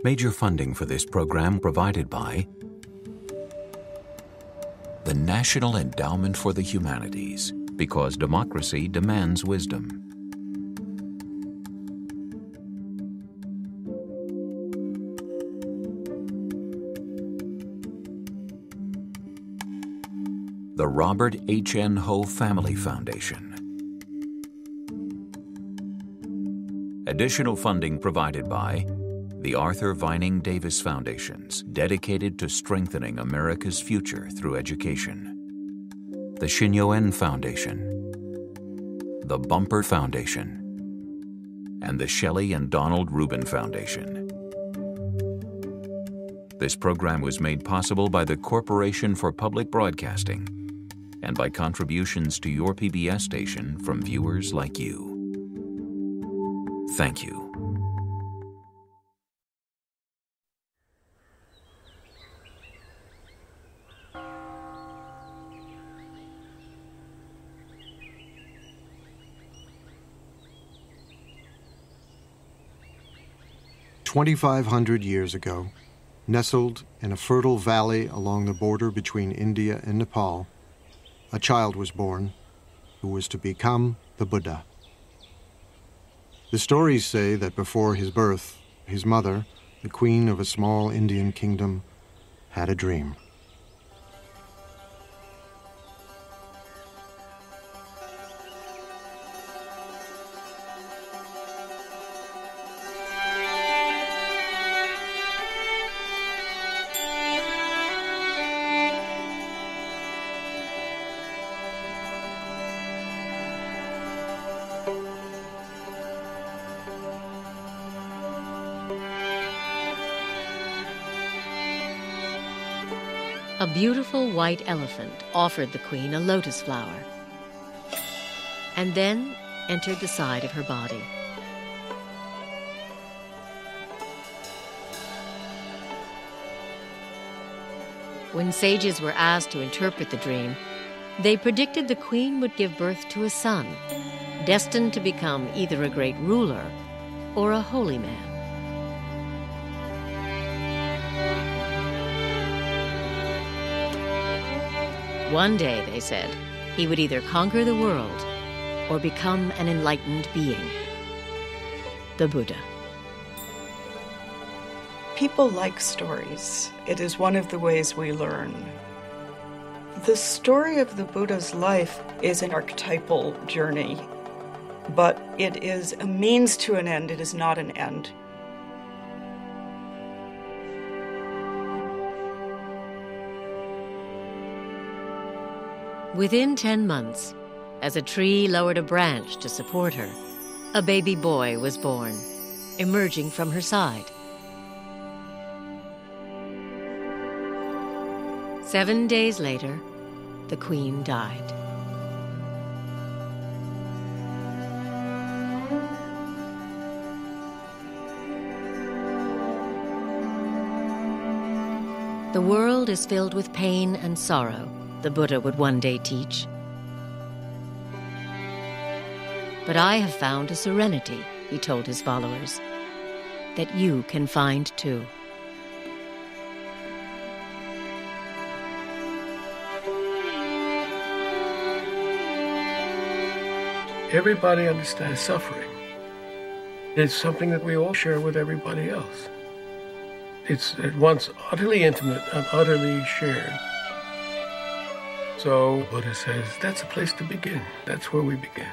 Major funding for this program provided by the National Endowment for the Humanities, because democracy demands wisdom. The Robert H. N. Ho Family Foundation. Additional funding provided by the Arthur Vining Davis Foundations, dedicated to strengthening America's future through education. The Shin Yo-en Foundation, the Bumper Foundation, and the Shelley and Donald Rubin Foundation. This program was made possible by the Corporation for Public Broadcasting and by contributions to your PBS station from viewers like you. Thank you. "2,500 years ago, nestled in a fertile valley along the border between India and Nepal, a child was born who was to become the Buddha. The stories say that before his birth, his mother, the queen of a small Indian kingdom, had a dream. A beautiful white elephant offered the queen a lotus flower and then entered the side of her body. When sages were asked to interpret the dream, they predicted the queen would give birth to a son, destined to become either a great ruler or a holy man. One day, they said, he would either conquer the world or become an enlightened being, the Buddha. People like stories. It is one of the ways we learn. The story of the Buddha's life is an archetypal journey, but it is a means to an end. It is not an end. Within 10 months, as a tree lowered a branch to support her, a baby boy was born, emerging from her side. 7 days later, the queen died. The world is filled with pain and sorrow, the Buddha would one day teach. But I have found a serenity, he told his followers, that you can find too. Everybody understands suffering. It's something that we all share with everybody else. It's at once utterly intimate and utterly shared. So Buddha says that's a place to begin. That's where we begin.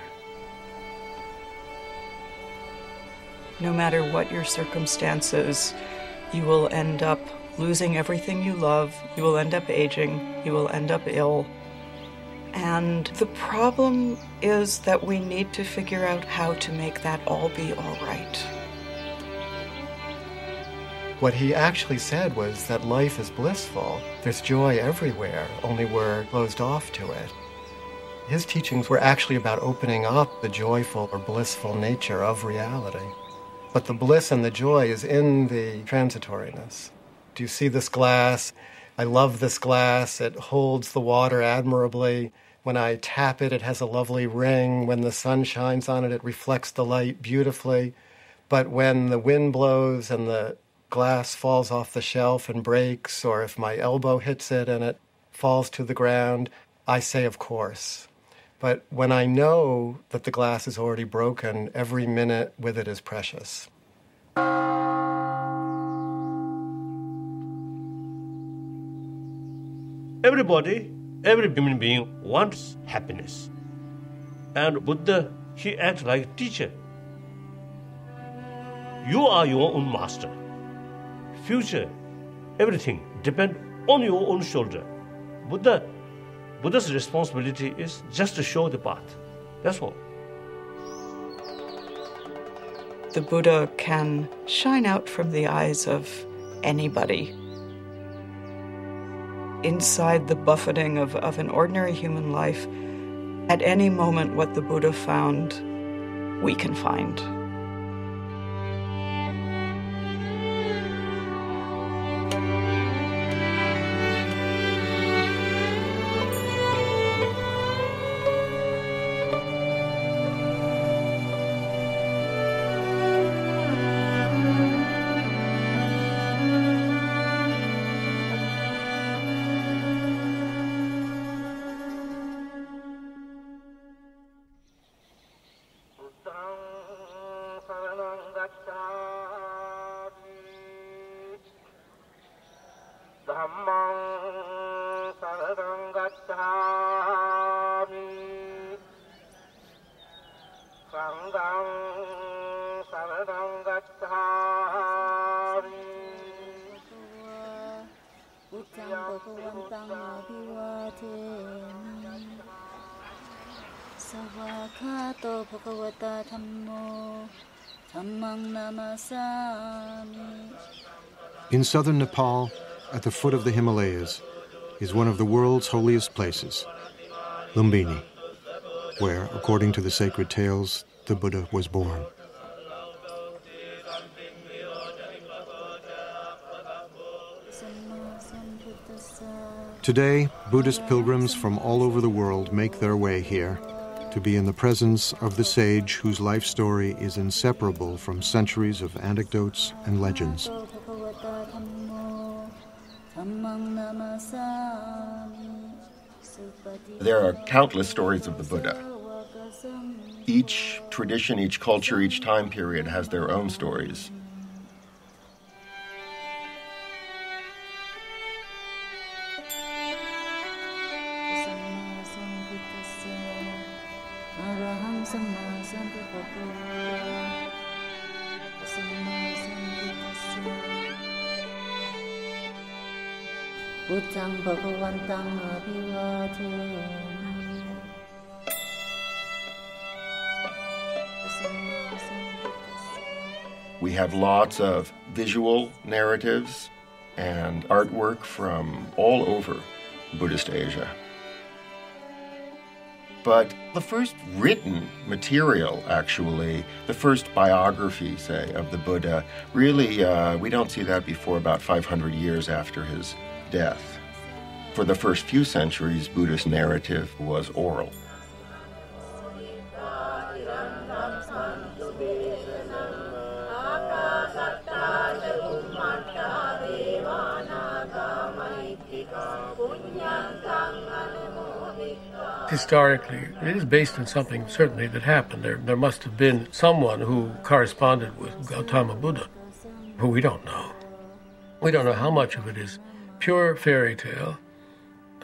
No matter what your circumstances, you will end up losing everything you love. You will end up aging. You will end up ill. And the problem is that we need to figure out how to make that all be all right. What he actually said was that life is blissful. There's joy everywhere, only we're closed off to it. His teachings were actually about opening up the joyful or blissful nature of reality. But the bliss and the joy is in the transitoriness. Do you see this glass? I love this glass. It holds the water admirably. When I tap it, it has a lovely ring. When the sun shines on it, it reflects the light beautifully. But when the wind blows and the glass falls off the shelf and breaks, or if my elbow hits it and it falls to the ground, I say, of course. But when I know that the glass is already broken, every minute with it is precious. Everybody, every human being wants happiness. And Buddha, he acts like a teacher. You are your own master. Future, everything depends on your own shoulder. Buddha's responsibility is just to show the path. That's all. The Buddha can shine out from the eyes of anybody. Inside the buffeting of an ordinary human life, at any moment what the Buddha found, we can find. In southern Nepal, at the foot of the Himalayas, is one of the world's holiest places, Lumbini, where, according to the sacred tales, the Buddha was born. Today, Buddhist pilgrims from all over the world make their way here to be in the presence of the sage whose life story is inseparable from centuries of anecdotes and legends. There are countless stories of the Buddha. Each tradition, each culture, each time period has their own stories. We have lots of visual narratives and artwork from all over Buddhist Asia. But the first written material, actually, the first biography, say, of the Buddha, really, we don't see that before about 500 years after his death. For the first few centuries, Buddhist narrative was oral. Historically, it is based on something certainly that happened. There must have been someone who corresponded with Gautama Buddha, who we don't know. We don't know how much of it is pure fairy tale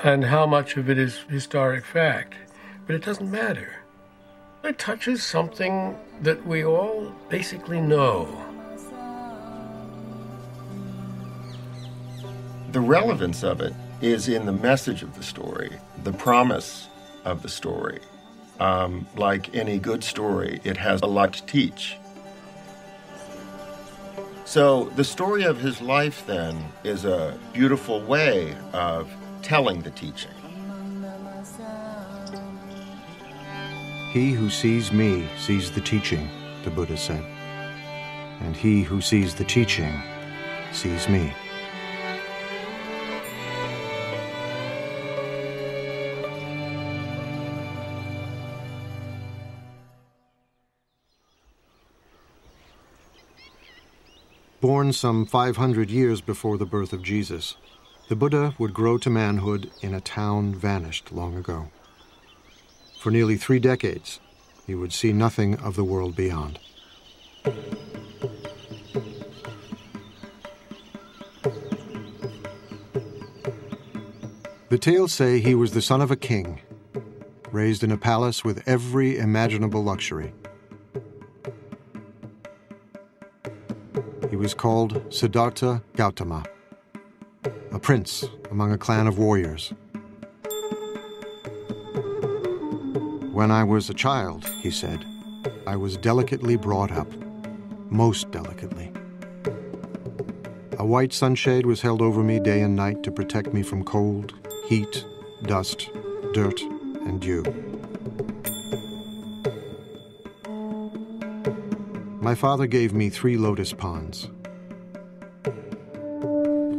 and how much of it is historic fact. But it doesn't matter. It touches something that we all basically know. The relevance of it is in the message of the story, the promise of the story. Like any good story, it has a lot to teach. So the story of his life, then, is a beautiful way of telling the teaching. He who sees me sees the teaching, the Buddha said. And he who sees the teaching sees me. Born some 500 years before the birth of Jesus, the Buddha would grow to manhood in a town vanished long ago. For nearly 3 decades, he would see nothing of the world beyond. The tales say he was the son of a king, raised in a palace with every imaginable luxury. He was called Siddhartha Gautama, a prince among a clan of warriors. When I was a child, he said, I was delicately brought up, most delicately. A white sunshade was held over me day and night to protect me from cold, heat, dust, dirt, and dew. My father gave me 3 lotus ponds.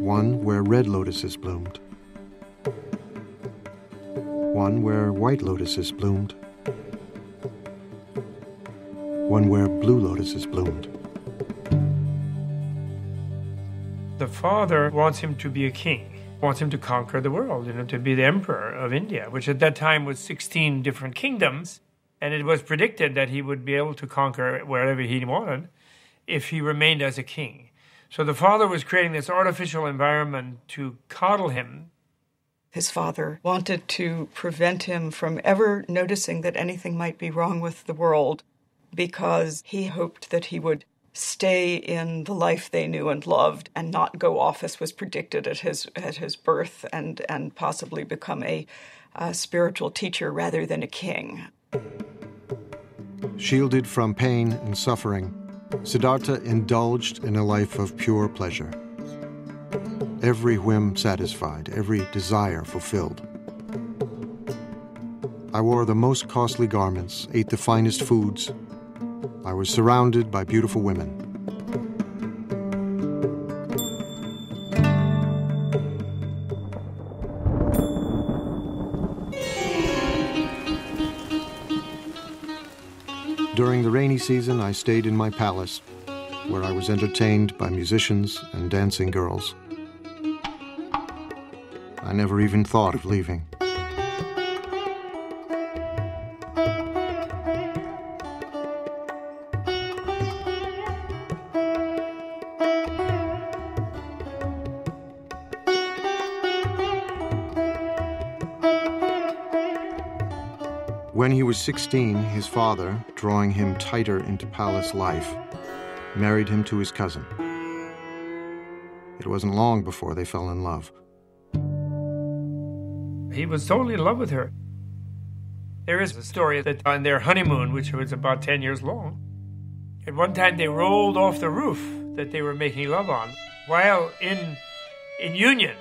One where red lotuses bloomed. One where white lotuses bloomed. One where blue lotuses bloomed. The father wants him to be a king, wants him to conquer the world, to be the emperor of India, which at that time was 16 different kingdoms. And it was predicted that he would be able to conquer wherever he wanted if he remained as a king. So the father was creating this artificial environment to coddle him. His father wanted to prevent him from ever noticing that anything might be wrong with the world, because he hoped that he would stay in the life they knew and loved and not go off as was predicted at his birth and possibly become a spiritual teacher rather than a king. Shielded from pain and suffering, Siddhartha indulged in a life of pure pleasure. Every whim satisfied, every desire fulfilled. I wore the most costly garments, ate the finest foods. I was surrounded by beautiful women. During the rainy season, I stayed in my palace, where I was entertained by musicians and dancing girls. I never even thought of leaving. When he was 16, his father, drawing him tighter into palace life, married him to his cousin. It wasn't long before they fell in love. He was totally in love with her. There is a story that on their honeymoon, which was about 10 years long, at one time they rolled off the roof that they were making love on while in union,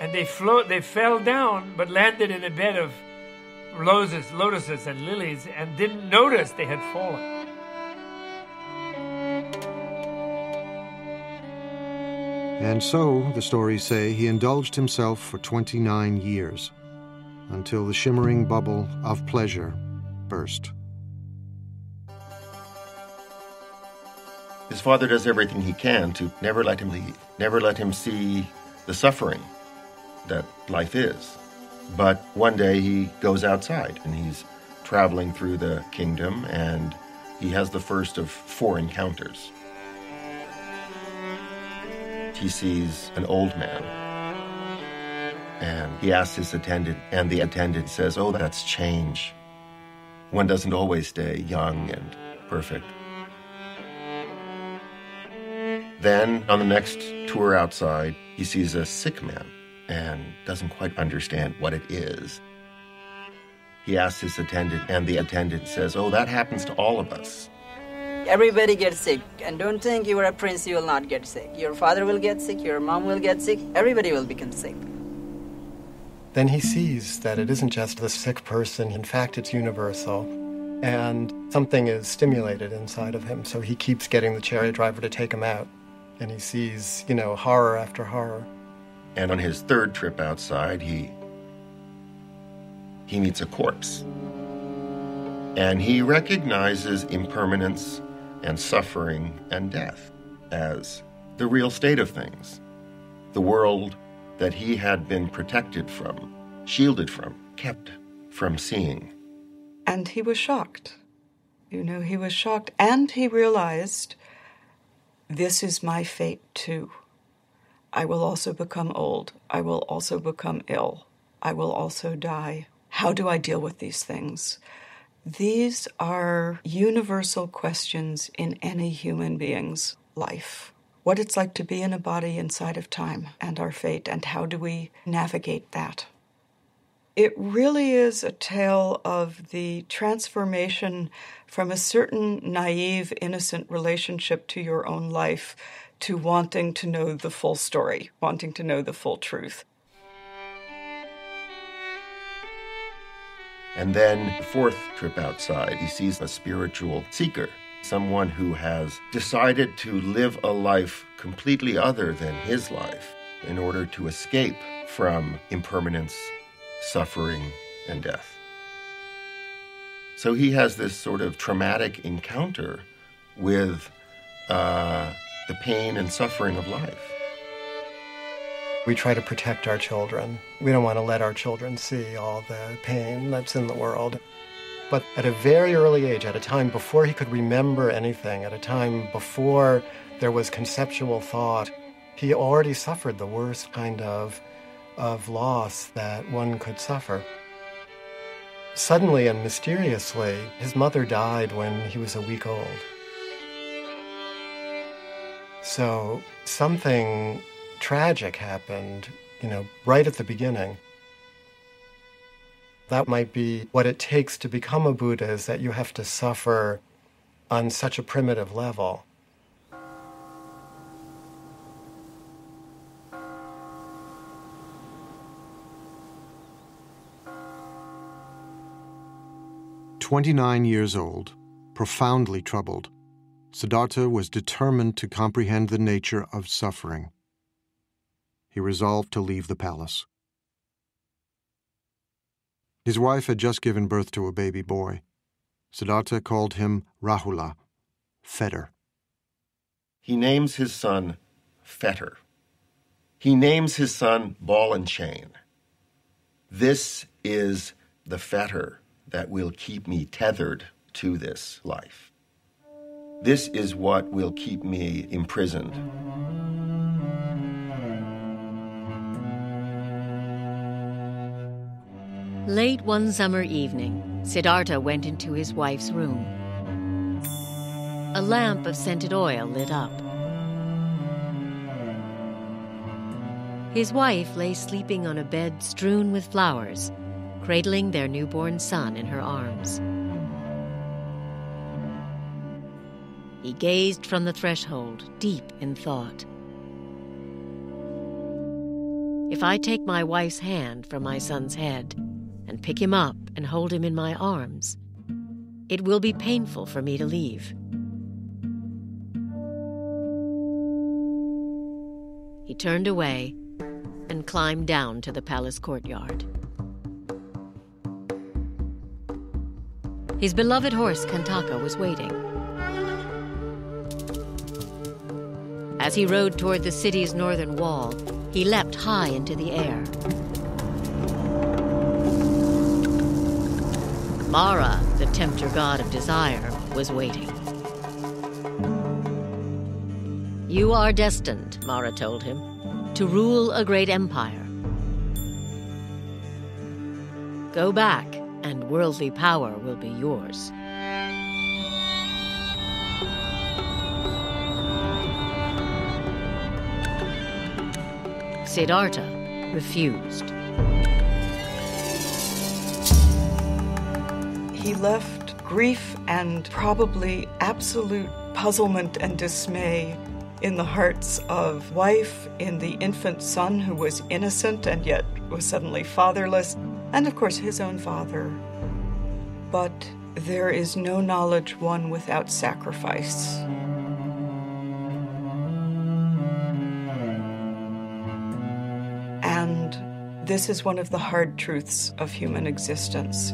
and they fell down but landed in a bed of lotuses and lilies and didn't notice they had fallen. And so, the stories say, he indulged himself for 29 years, until the shimmering bubble of pleasure burst. His father does everything he can to never let him leave, never let him see the suffering that life is. But one day he goes outside and he's traveling through the kingdom and he has the first of 4 encounters. He sees an old man and he asks his attendant, and the attendant says, "Oh, that's change. One doesn't always stay young and perfect." Then on the next tour outside, he sees a sick man and doesn't quite understand what it is. He asks his attendant, and the attendant says, "Oh, that happens to all of us." Everybody gets sick, and don't think you are a prince, you will not get sick. Your father will get sick, your mom will get sick, everybody will become sick. Then he sees that it isn't just the sick person, in fact it's universal, and something is stimulated inside of him, so he keeps getting the chariot driver to take him out, and he sees, horror after horror. And on his 3rd trip outside, he meets a corpse. And he recognizes impermanence and suffering and death as the real state of things, the world that he had been protected from, shielded from, kept from seeing. And he was shocked. He was shocked, and he realized, this is my fate too. I will also become old. I will also become ill. I will also die. How do I deal with these things? These are universal questions in any human being's life. What it's like to be in a body inside of time and our fate, and how do we navigate that? It really is a tale of the transformation from a certain naive, innocent relationship to your own life to wanting to know the full story, wanting to know the full truth. And then the fourth trip outside, he sees a spiritual seeker, someone who has decided to live a life completely other than his life in order to escape from impermanence, suffering, and death. So he has this sort of traumatic encounter with the pain and suffering of life. We try to protect our children. We don't want to let our children see all the pain that's in the world. But at a very early age, at a time before he could remember anything, at a time before there was conceptual thought, he already suffered the worst kind of loss that one could suffer. Suddenly and mysteriously, his mother died when he was a week old. So something tragic happened, right at the beginning. That might be what it takes to become a Buddha, is that you have to suffer on such a primitive level. "29 years old, profoundly troubled, Siddhartha was determined to comprehend the nature of suffering. He resolved to leave the palace. His wife had just given birth to a baby boy. Siddhartha called him Rahula, fetter. He names his son Fetter. He names his son Ball and Chain. This is the fetter that will keep me tethered to this life. This is what will keep me imprisoned. Late one summer evening, Siddhartha went into his wife's room. A lamp of scented oil lit up. His wife lay sleeping on a bed strewn with flowers, cradling their newborn son in her arms. He gazed from the threshold, deep in thought. If I take my wife's hand from my son's head and pick him up and hold him in my arms, it will be painful for me to leave. He turned away and climbed down to the palace courtyard. His beloved horse Kantaka was waiting. As he rode toward the city's northern wall, he leapt high into the air. Mara, the tempter god of desire, was waiting. You are destined, Mara told him, to rule a great empire. Go back, and worldly power will be yours. Siddhartha refused. He left grief and probably absolute puzzlement and dismay in the hearts of wife, in the infant son who was innocent and yet was suddenly fatherless, and of course his own father. But there is no knowledge won without sacrifice. And this is one of the hard truths of human existence.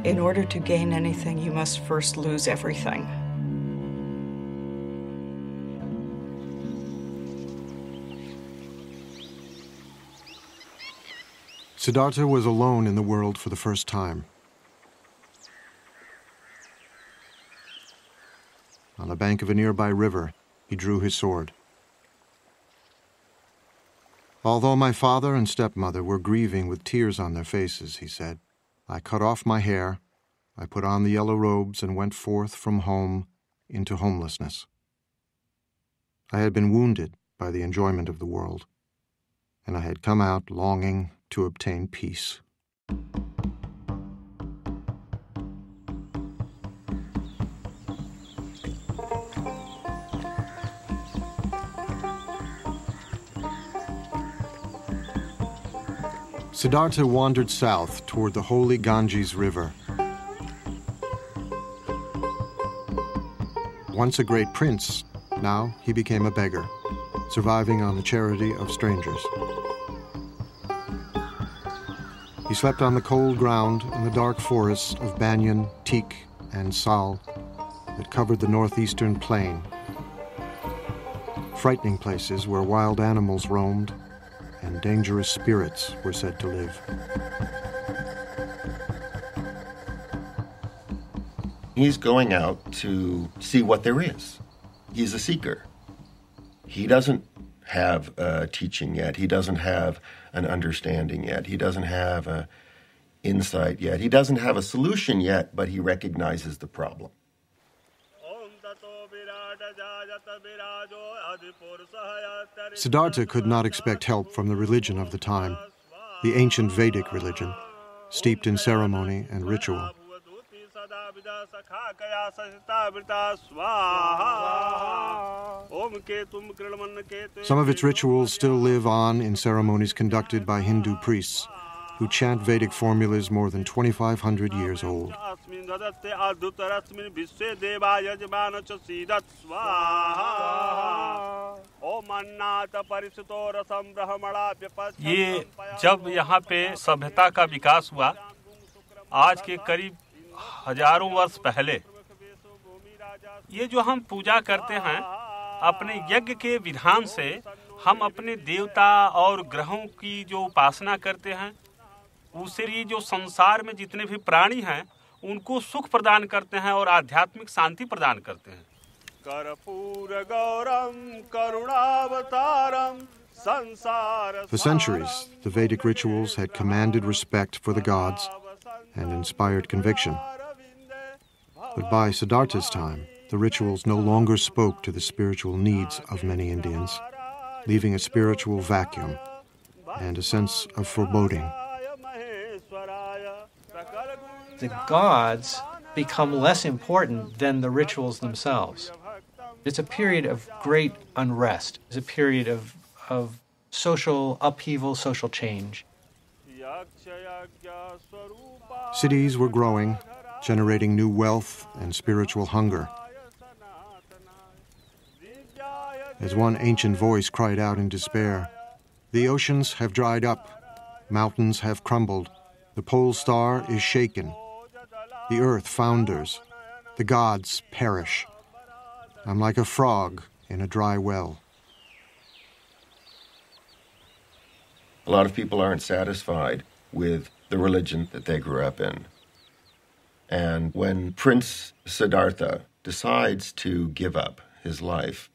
In order to gain anything, you must first lose everything. Siddhartha was alone in the world for the first time. On the bank of a nearby river, he drew his sword. Although my father and stepmother were grieving with tears on their faces, he said, I cut off my hair, I put on the yellow robes and went forth from home into homelessness. I had been wounded by the enjoyment of the world, and I had come out longing to obtain peace. Siddhartha wandered south toward the holy Ganges River. Once a great prince, now he became a beggar, surviving on the charity of strangers. He slept on the cold ground in the dark forests of banyan, teak, and sal that covered the northeastern plain, frightening places where wild animals roamed and dangerous spirits were said to live. He's going out to see what there is. He's a seeker. He doesn't have a teaching yet. He doesn't have an understanding yet. He doesn't have an insight yet. He doesn't have a solution yet, but he recognizes the problem. Siddhartha could not expect help from the religion of the time, the ancient Vedic religion, steeped in ceremony and ritual. Some of its rituals still live on in ceremonies conducted by Hindu priests, who chant Vedic formulas more than 2,500 years old. ये जब यहाँ पे सभ्यता का विकास हुआ, आज के करीब हजारों वर्ष पहले, ये जो हम पूजा करते हैं, अपने यज्ञ के विधान से हम अपने देवता और ग्रहों की जो उपासना करते हैं, उससे ये जो संसार में जितने भी प्राणी हैं, उनको सुख प्रदान करते हैं और आध्यात्मिक शांति प्रदान करते हैं. For centuries, the Vedic rituals had commanded respect for the gods and inspired conviction. But by Siddhartha's time, the rituals no longer spoke to the spiritual needs of many Indians, leaving a spiritual vacuum and a sense of foreboding. The gods become less important than the rituals themselves. It's a period of great unrest. It's a period of social upheaval, social change. Cities were growing, generating new wealth and spiritual hunger. As one ancient voice cried out in despair, "The oceans have dried up, mountains have crumbled, the pole star is shaken, the earth founders, the gods perish. I'm like a frog in a dry well." A lot of people aren't satisfied with the religion that they grew up in. And when Prince Siddhartha decides to give up his life,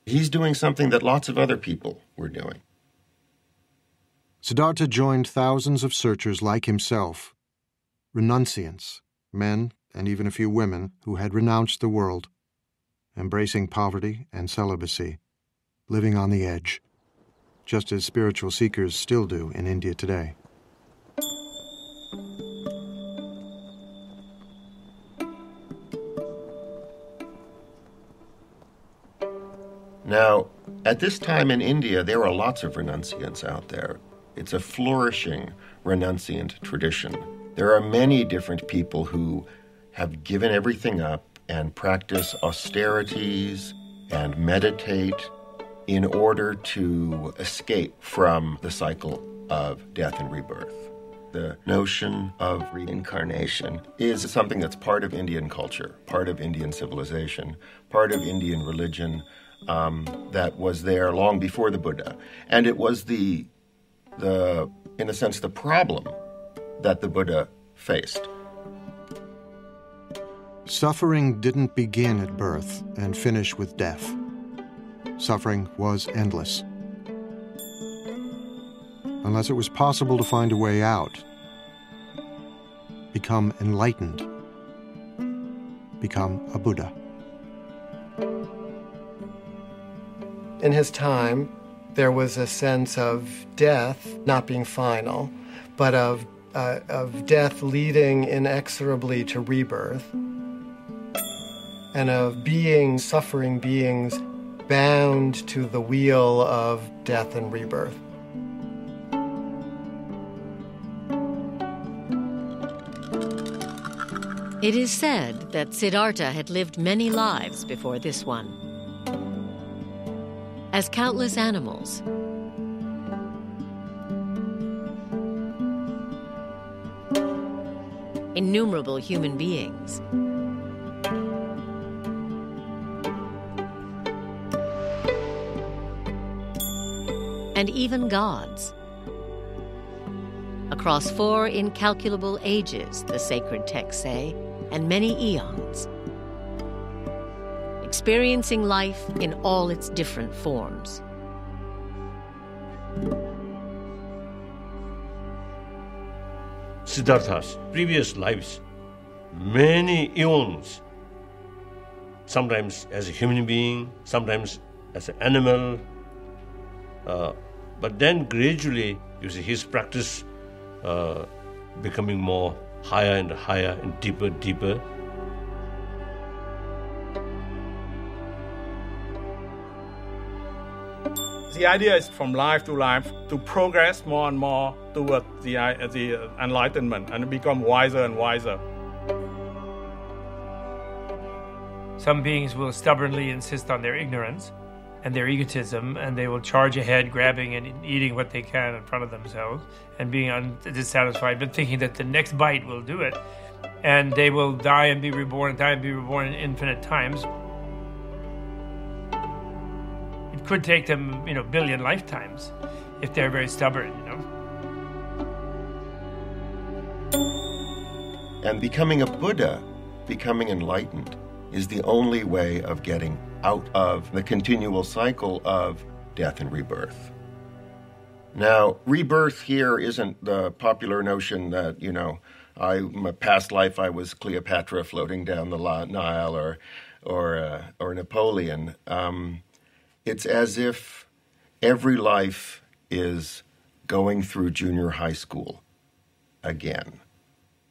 he's doing something that lots of other people were doing. Siddhartha joined thousands of searchers like himself, renunciants, men and even a few women who had renounced the world, embracing poverty and celibacy, living on the edge, just as spiritual seekers still do in India today. Now, at this time in India, there are lots of renunciants out there. It's a flourishing renunciant tradition. There are many different people who have given everything up and practice austerities and meditate in order to escape from the cycle of death and rebirth. The notion of reincarnation is something that's part of Indian culture, part of Indian civilization, part of Indian religion, that was there long before the Buddha. And it was the in a sense, the problem that the Buddha faced. Suffering didn't begin at birth and finish with death. Suffering was endless. Unless it was possible to find a way out, become enlightened, become a Buddha. In his time, there was a sense of death not being final, but of death leading inexorably to rebirth, and of beings, suffering beings, bound to the wheel of death and rebirth. It is said that Siddhartha had lived many lives before this one. As countless animals, innumerable human beings, and even gods. Across 4 incalculable ages, the sacred texts say, and many eons, experiencing life in all its different forms. Siddhartha's previous lives, many eons, sometimes as a human being, sometimes as an animal, but then gradually, you see, his practice becoming more higher and higher and deeper, deeper. The idea is from life to life to progress more and more toward the enlightenment and become wiser and wiser. Some beings will stubbornly insist on their ignorance and their egotism, and they will charge ahead, grabbing and eating what they can in front of themselves and being dissatisfied, but thinking that the next bite will do it. And they will die and be reborn, die and be reborn in infinite times. It could take them, billion lifetimes if they're very stubborn, And becoming a Buddha, becoming enlightened, is the only way of getting out of the continual cycle of death and rebirth. Now, rebirth here isn't the popular notion that, my past life I was Cleopatra floating down the Nile or Napoleon. It's as if every life is going through junior high school again,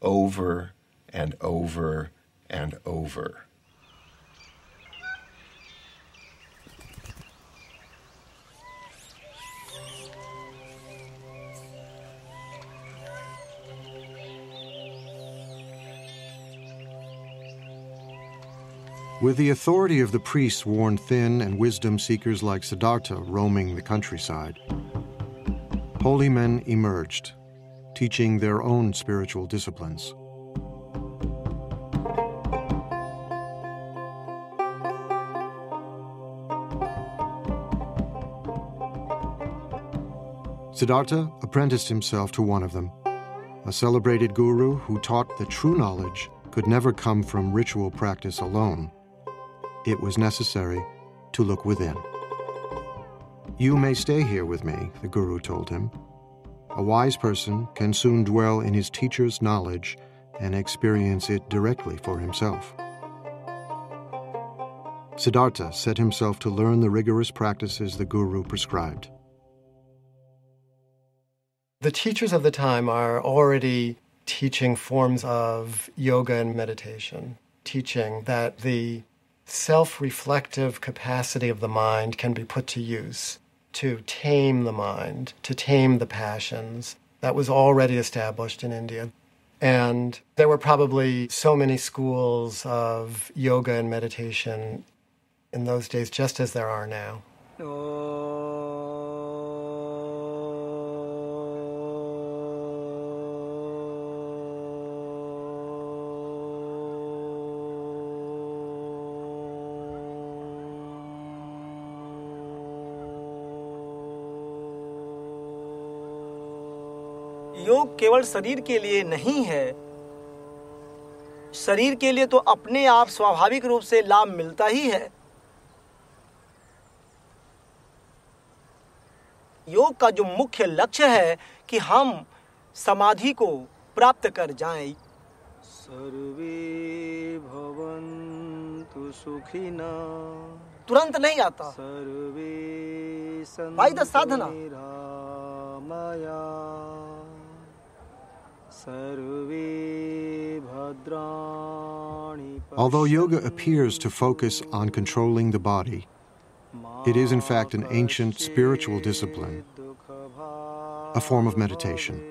over and over and over. With the authority of the priests worn thin and wisdom seekers like Siddhartha roaming the countryside, holy men emerged, teaching their own spiritual disciplines. Siddhartha apprenticed himself to one of them, a celebrated guru who taught that true knowledge could never come from ritual practice alone. It was necessary to look within. You may stay here with me, the guru told him. A wise person can soon dwell in his teacher's knowledge and experience it directly for himself. Siddhartha set himself to learn the rigorous practices the guru prescribed. The teachers of the time are already teaching forms of yoga and meditation, teaching that the self-reflective capacity of the mind can be put to use to tame the mind, to tame the passions. That was already established in India. And there were probably so many schools of yoga and meditation in those days, just as there are now. योग केवल शरीर के लिए नहीं है। शरीर के लिए तो अपने आप स्वाभाविक रूप से लाभ मिलता ही है। योग का जो मुख्य लक्ष्य है कि हम समाधि को प्राप्त कर जाएं। सर्वे भवन्तु सुखिना तुरंत नहीं आता। सर्वे by the sadhana. Although yoga appears to focus on controlling the body, it is in fact an ancient spiritual discipline, a form of meditation,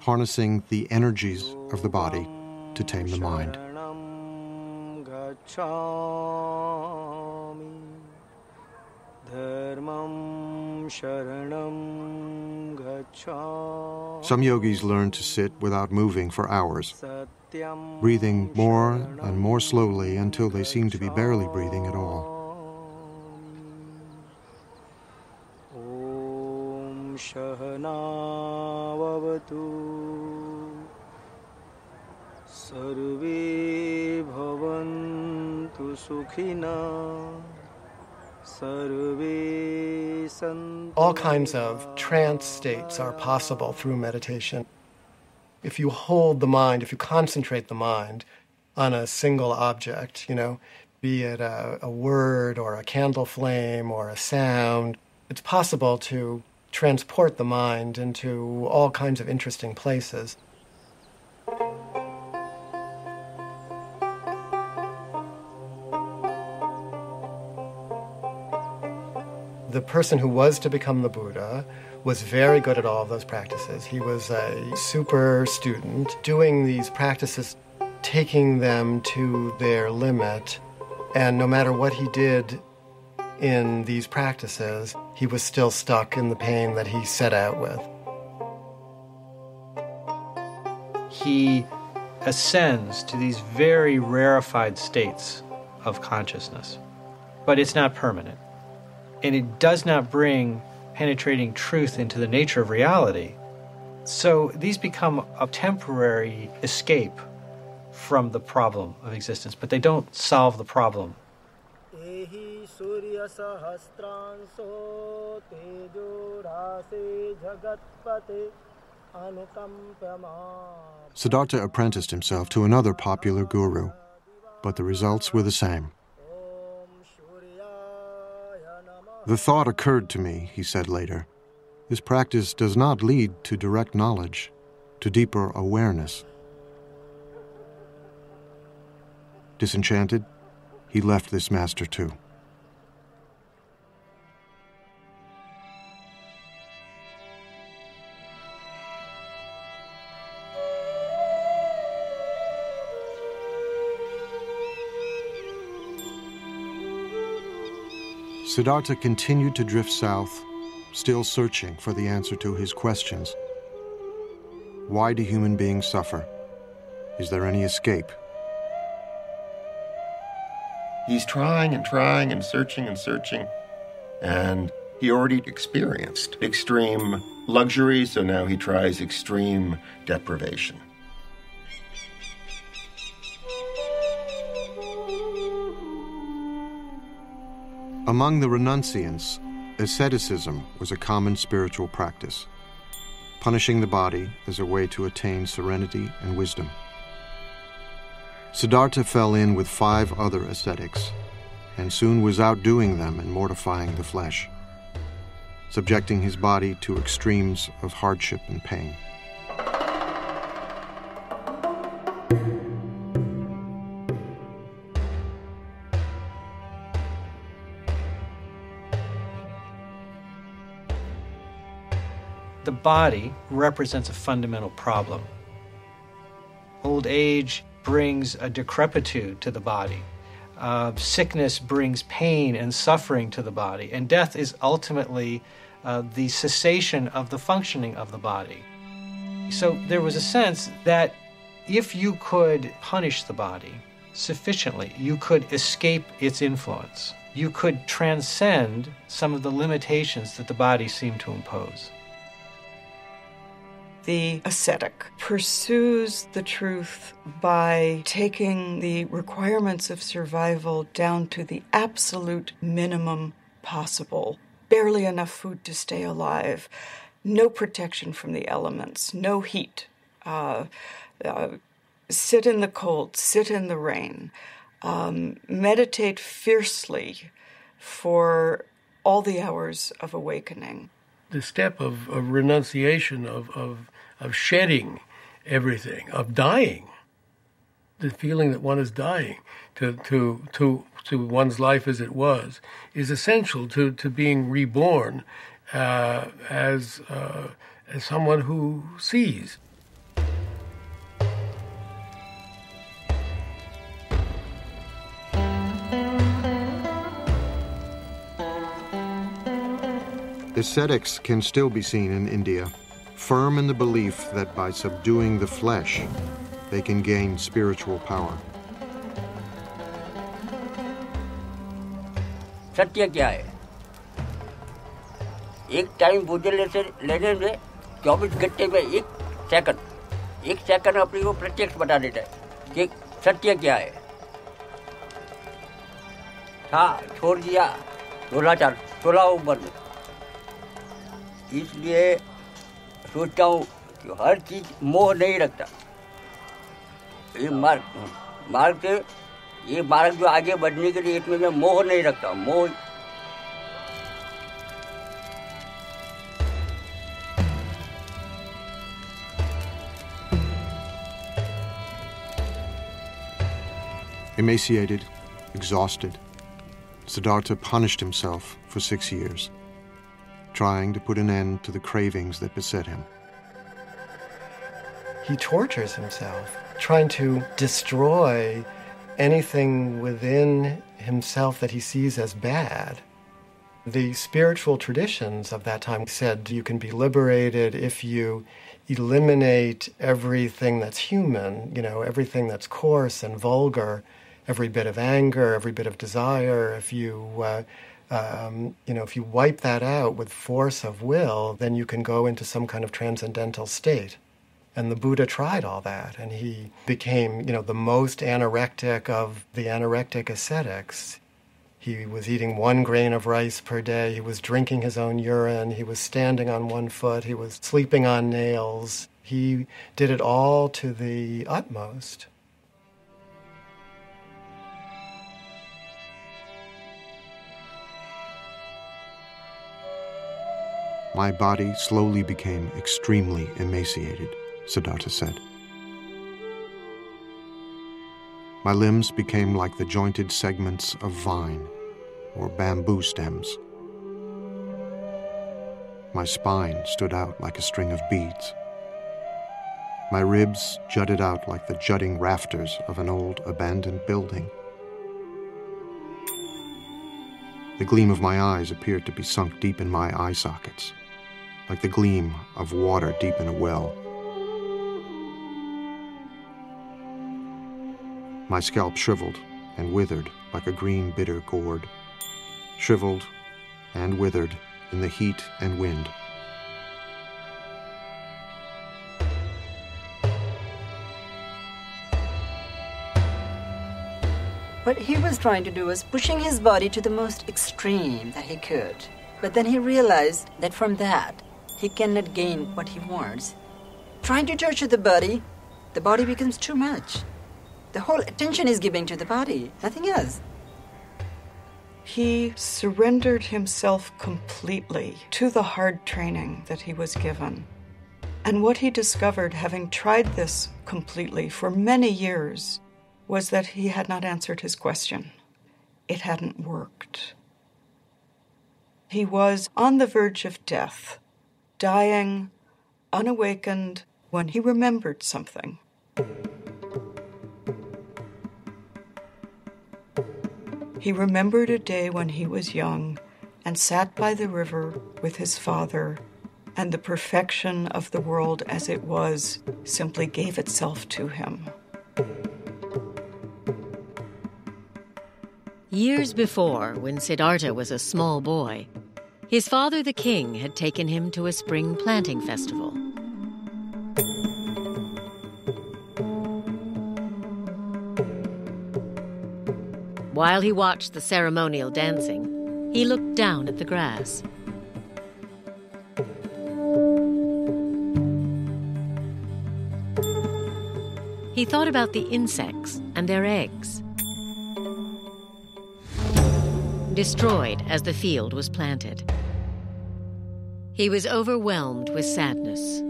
harnessing the energies of the body to tame the mind. Some yogis learn to sit without moving for hours, breathing more and more slowly until they seem to be barely breathing at all. Om Shahana Vavatu Sarve Bhavantu Sukhina. All kinds of trance states are possible through meditation. If you hold the mind, if you concentrate the mind on a single object, be it a word or a candle flame or a sound, it's possible to transport the mind into all kinds of interesting places. The person who was to become the Buddha was very good at all of those practices. He was a super student, doing these practices, taking them to their limit, and no matter what he did in these practices, he was still stuck in the pain that he set out with. He ascends to these very rarefied states of consciousness, but it's not permanent. And it does not bring penetrating truth into the nature of reality. So these become a temporary escape from the problem of existence, but they don't solve the problem. Siddhartha apprenticed himself to another popular guru, but the results were the same. The thought occurred to me, he said later. This practice does not lead to direct knowledge, to deeper awareness. Disenchanted, he left this master too. Siddhartha continued to drift south, still searching for the answer to his questions. Why do human beings suffer? Is there any escape? He's trying and trying and searching, and he already experienced extreme luxury, so now he tries extreme deprivation. Among the renunciants, asceticism was a common spiritual practice, punishing the body as a way to attain serenity and wisdom. Siddhartha fell in with 5 other ascetics, and soon was outdoing them in mortifying the flesh, subjecting his body to extremes of hardship and pain. The body represents a fundamental problem. Old age brings a decrepitude to the body. Sickness brings pain and suffering to the body. And death is ultimately the cessation of the functioning of the body. So there was a sense that if you could punish the body sufficiently, you could escape its influence. You could transcend some of the limitations that the body seemed to impose. The ascetic pursues the truth by taking the requirements of survival down to the absolute minimum possible. Barely enough food to stay alive, no protection from the elements, no heat. Sit in the cold, sit in the rain. Meditate fiercely for all the hours of awakening. The step of renunciation, of shedding everything, of dying, the feeling that one is dying to one's life as it was, is essential to being reborn as someone who sees. Ascetics can still be seen in India, firm in the belief that by subduing the flesh, they can gain spiritual power. सत्य क्या है? एक time बुद्धि लेने में 24 घंटे में एक सेकंड अपने को प्रत्यक्ष बता देता है कि सत्य क्या है. था छोड़ दिया टोला बंद. इसलिए सोचता हूँ कि हर चीज मोह नहीं रखता. ये मार्ग जो आगे बढ़ने के लिए इसमें मैं मोह नहीं रखता. मोह Emaciated, exhausted, Siddhartha punished himself for 6 years, trying to put an end to the cravings that beset him. He tortures himself, trying to destroy anything within himself that he sees as bad. The spiritual traditions of that time said you can be liberated if you eliminate everything that's human, everything that's coarse and vulgar, every bit of anger, every bit of desire. If you wipe that out with force of will, then you can go into some kind of transcendental state. And the Buddha tried all that, and he became, the most anorectic of the anorectic ascetics. He was eating 1 grain of rice per day. He was drinking his own urine. He was standing on 1 foot. He was sleeping on nails. He did it all to the utmost. My body slowly became extremely emaciated, Siddhartha said. My limbs became like the jointed segments of vine or bamboo stems. My spine stood out like a string of beads. My ribs jutted out like the jutting rafters of an old abandoned building. The gleam of my eyes appeared to be sunk deep in my eye sockets, like the gleam of water deep in a well. My scalp shriveled and withered like a green bitter gourd, shriveled and withered in the heat and wind. What he was trying to do was pushing his body to the most extreme that he could. But then he realized that from that, he cannot gain what he wants. Trying to torture the body becomes too much. The whole attention is given to the body, nothing else. He surrendered himself completely to the hard training that he was given. And what he discovered, having tried this completely for many years, was that he had not answered his question. It hadn't worked. He was on the verge of death, dying, unawakened, when he remembered something. He remembered a day when he was young and sat by the river with his father, and the perfection of the world as it was simply gave itself to him. Years before, when Siddhartha was a small boy, his father, the king, had taken him to a spring planting festival. While he watched the ceremonial dancing, he looked down at the grass. He thought about the insects and their eggs, destroyed as the field was planted. He was overwhelmed with sadness.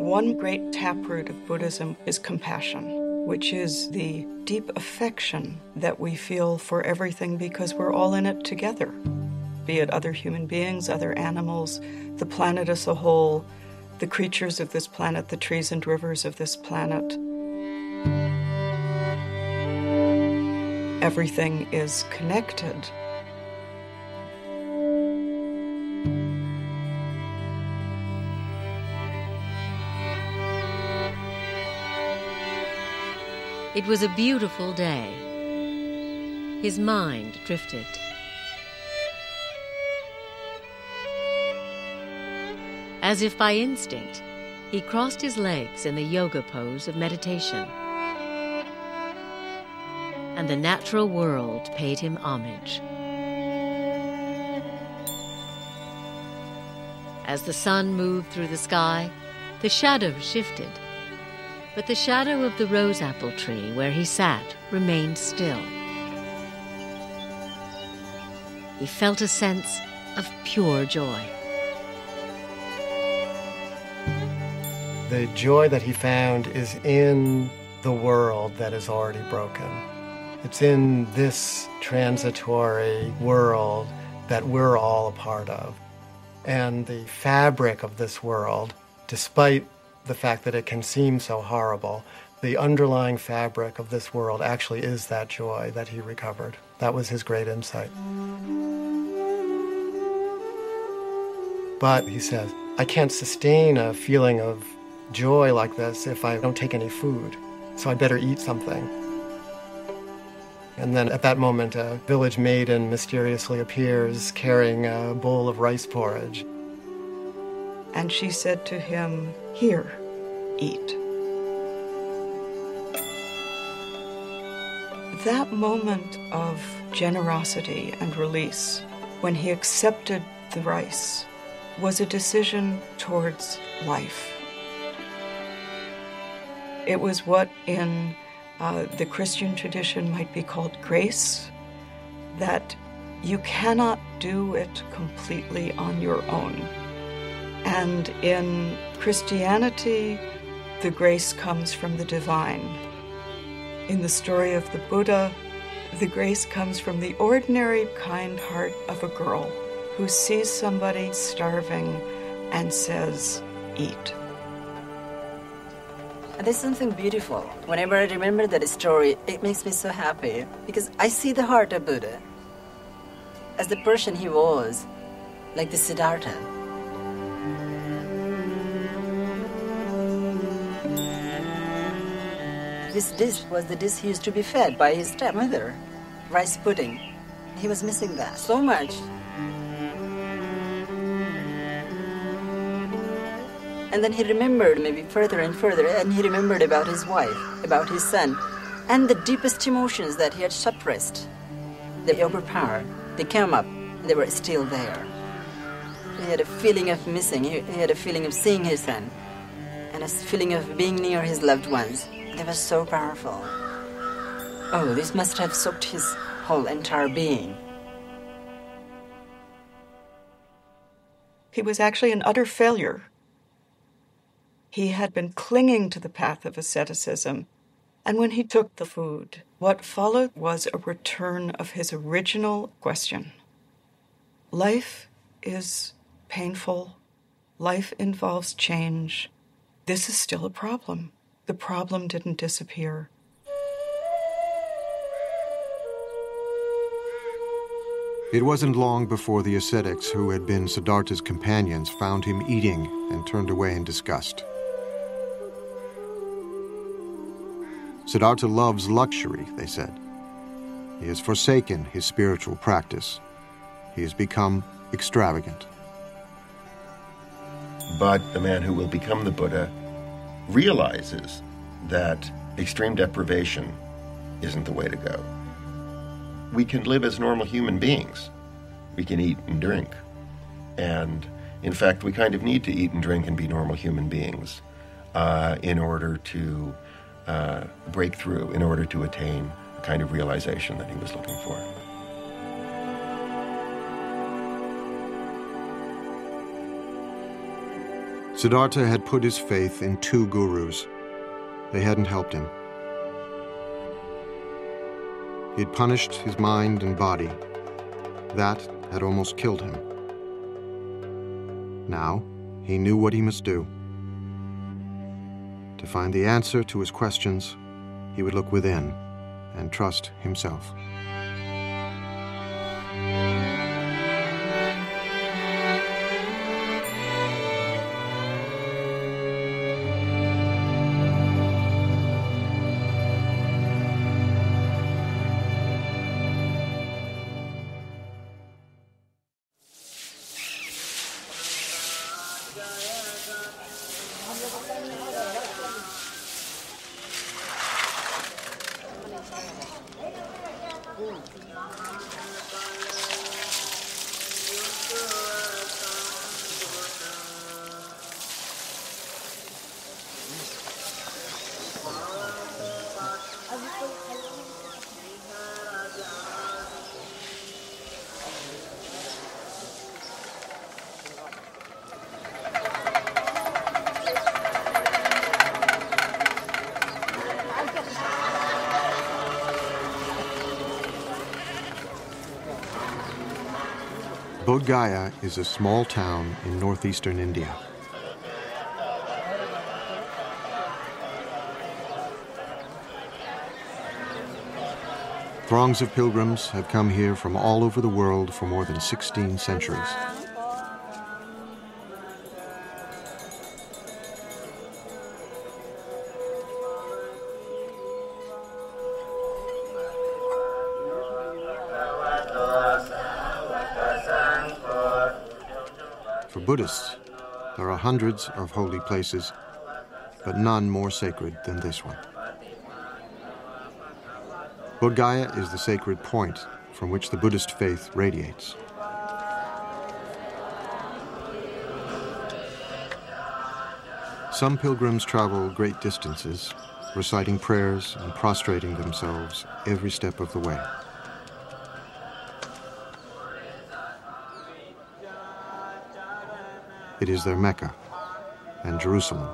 One great taproot of Buddhism is compassion, which is the deep affection that we feel for everything because we're all in it together, be it other human beings, other animals, the planet as a whole, the creatures of this planet, the trees and rivers of this planet. Everything is connected. It was a beautiful day. His mind drifted. As if by instinct, he crossed his legs in the yoga pose of meditation. And the natural world paid him homage. As the sun moved through the sky, the shadows shifted, but the shadow of the rose apple tree where he sat remained still. He felt a sense of pure joy. The joy that he found is in the world that is already broken. It's in this transitory world that we're all a part of. And the fabric of this world, despite the fact that it can seem so horrible, the underlying fabric of this world actually is that joy that he recovered. That was his great insight. But, he says, I can't sustain a feeling of joy like this if I don't take any food, so I better eat something. And then at that moment, a village maiden mysteriously appears carrying a bowl of rice porridge. And she said to him, "Here, eat." That moment of generosity and release, when he accepted the rice, was a decision towards life. It was what in the Christian tradition might be called grace, that you cannot do it completely on your own. And in Christianity, the grace comes from the divine. In the story of the Buddha, the grace comes from the ordinary kind heart of a girl who sees somebody starving and says, "Eat." There's something beautiful. Whenever I remember that story, it makes me so happy because I see the heart of Buddha as the person he was, like the Siddhartha. This dish was the dish he used to be fed by his stepmother, rice pudding. He was missing that so much. And then he remembered maybe further and further, and he remembered about his wife, about his son, and the deepest emotions that he had suppressed. They overpowered. They came up. They were still there. He had a feeling of missing. He had a feeling of seeing his son, and a feeling of being near his loved ones. They were so powerful. Oh, this must have soaked his whole entire being. He was actually an utter failure. He had been clinging to the path of asceticism, and when he took the food, what followed was a return of his original question. Life is painful. Life involves change. This is still a problem. The problem didn't disappear. It wasn't long before the ascetics who had been Siddhartha's companions found him eating and turned away in disgust. Siddhartha loves luxury, they said. He has forsaken his spiritual practice. He has become extravagant. But the man who will become the Buddha realizes that extreme deprivation isn't the way to go. We can live as normal human beings. We can eat and drink. And in fact, we kind of need to eat and drink and be normal human beings in order to break through, in order to attain the kind of realization that he was looking for. Siddhartha had put his faith in 2 gurus. They hadn't helped him. He'd punished his mind and body. That had almost killed him. Now, he knew what he must do. To find the answer to his questions, he would look within and trust himself. Bodh Gaya is a small town in northeastern India. Throngs of pilgrims have come here from all over the world for more than 16 centuries. For Buddhists, there are hundreds of holy places, but none more sacred than this one. Bodh Gaya is the sacred point from which the Buddhist faith radiates. Some pilgrims travel great distances, reciting prayers and prostrating themselves every step of the way. It is their Mecca and Jerusalem.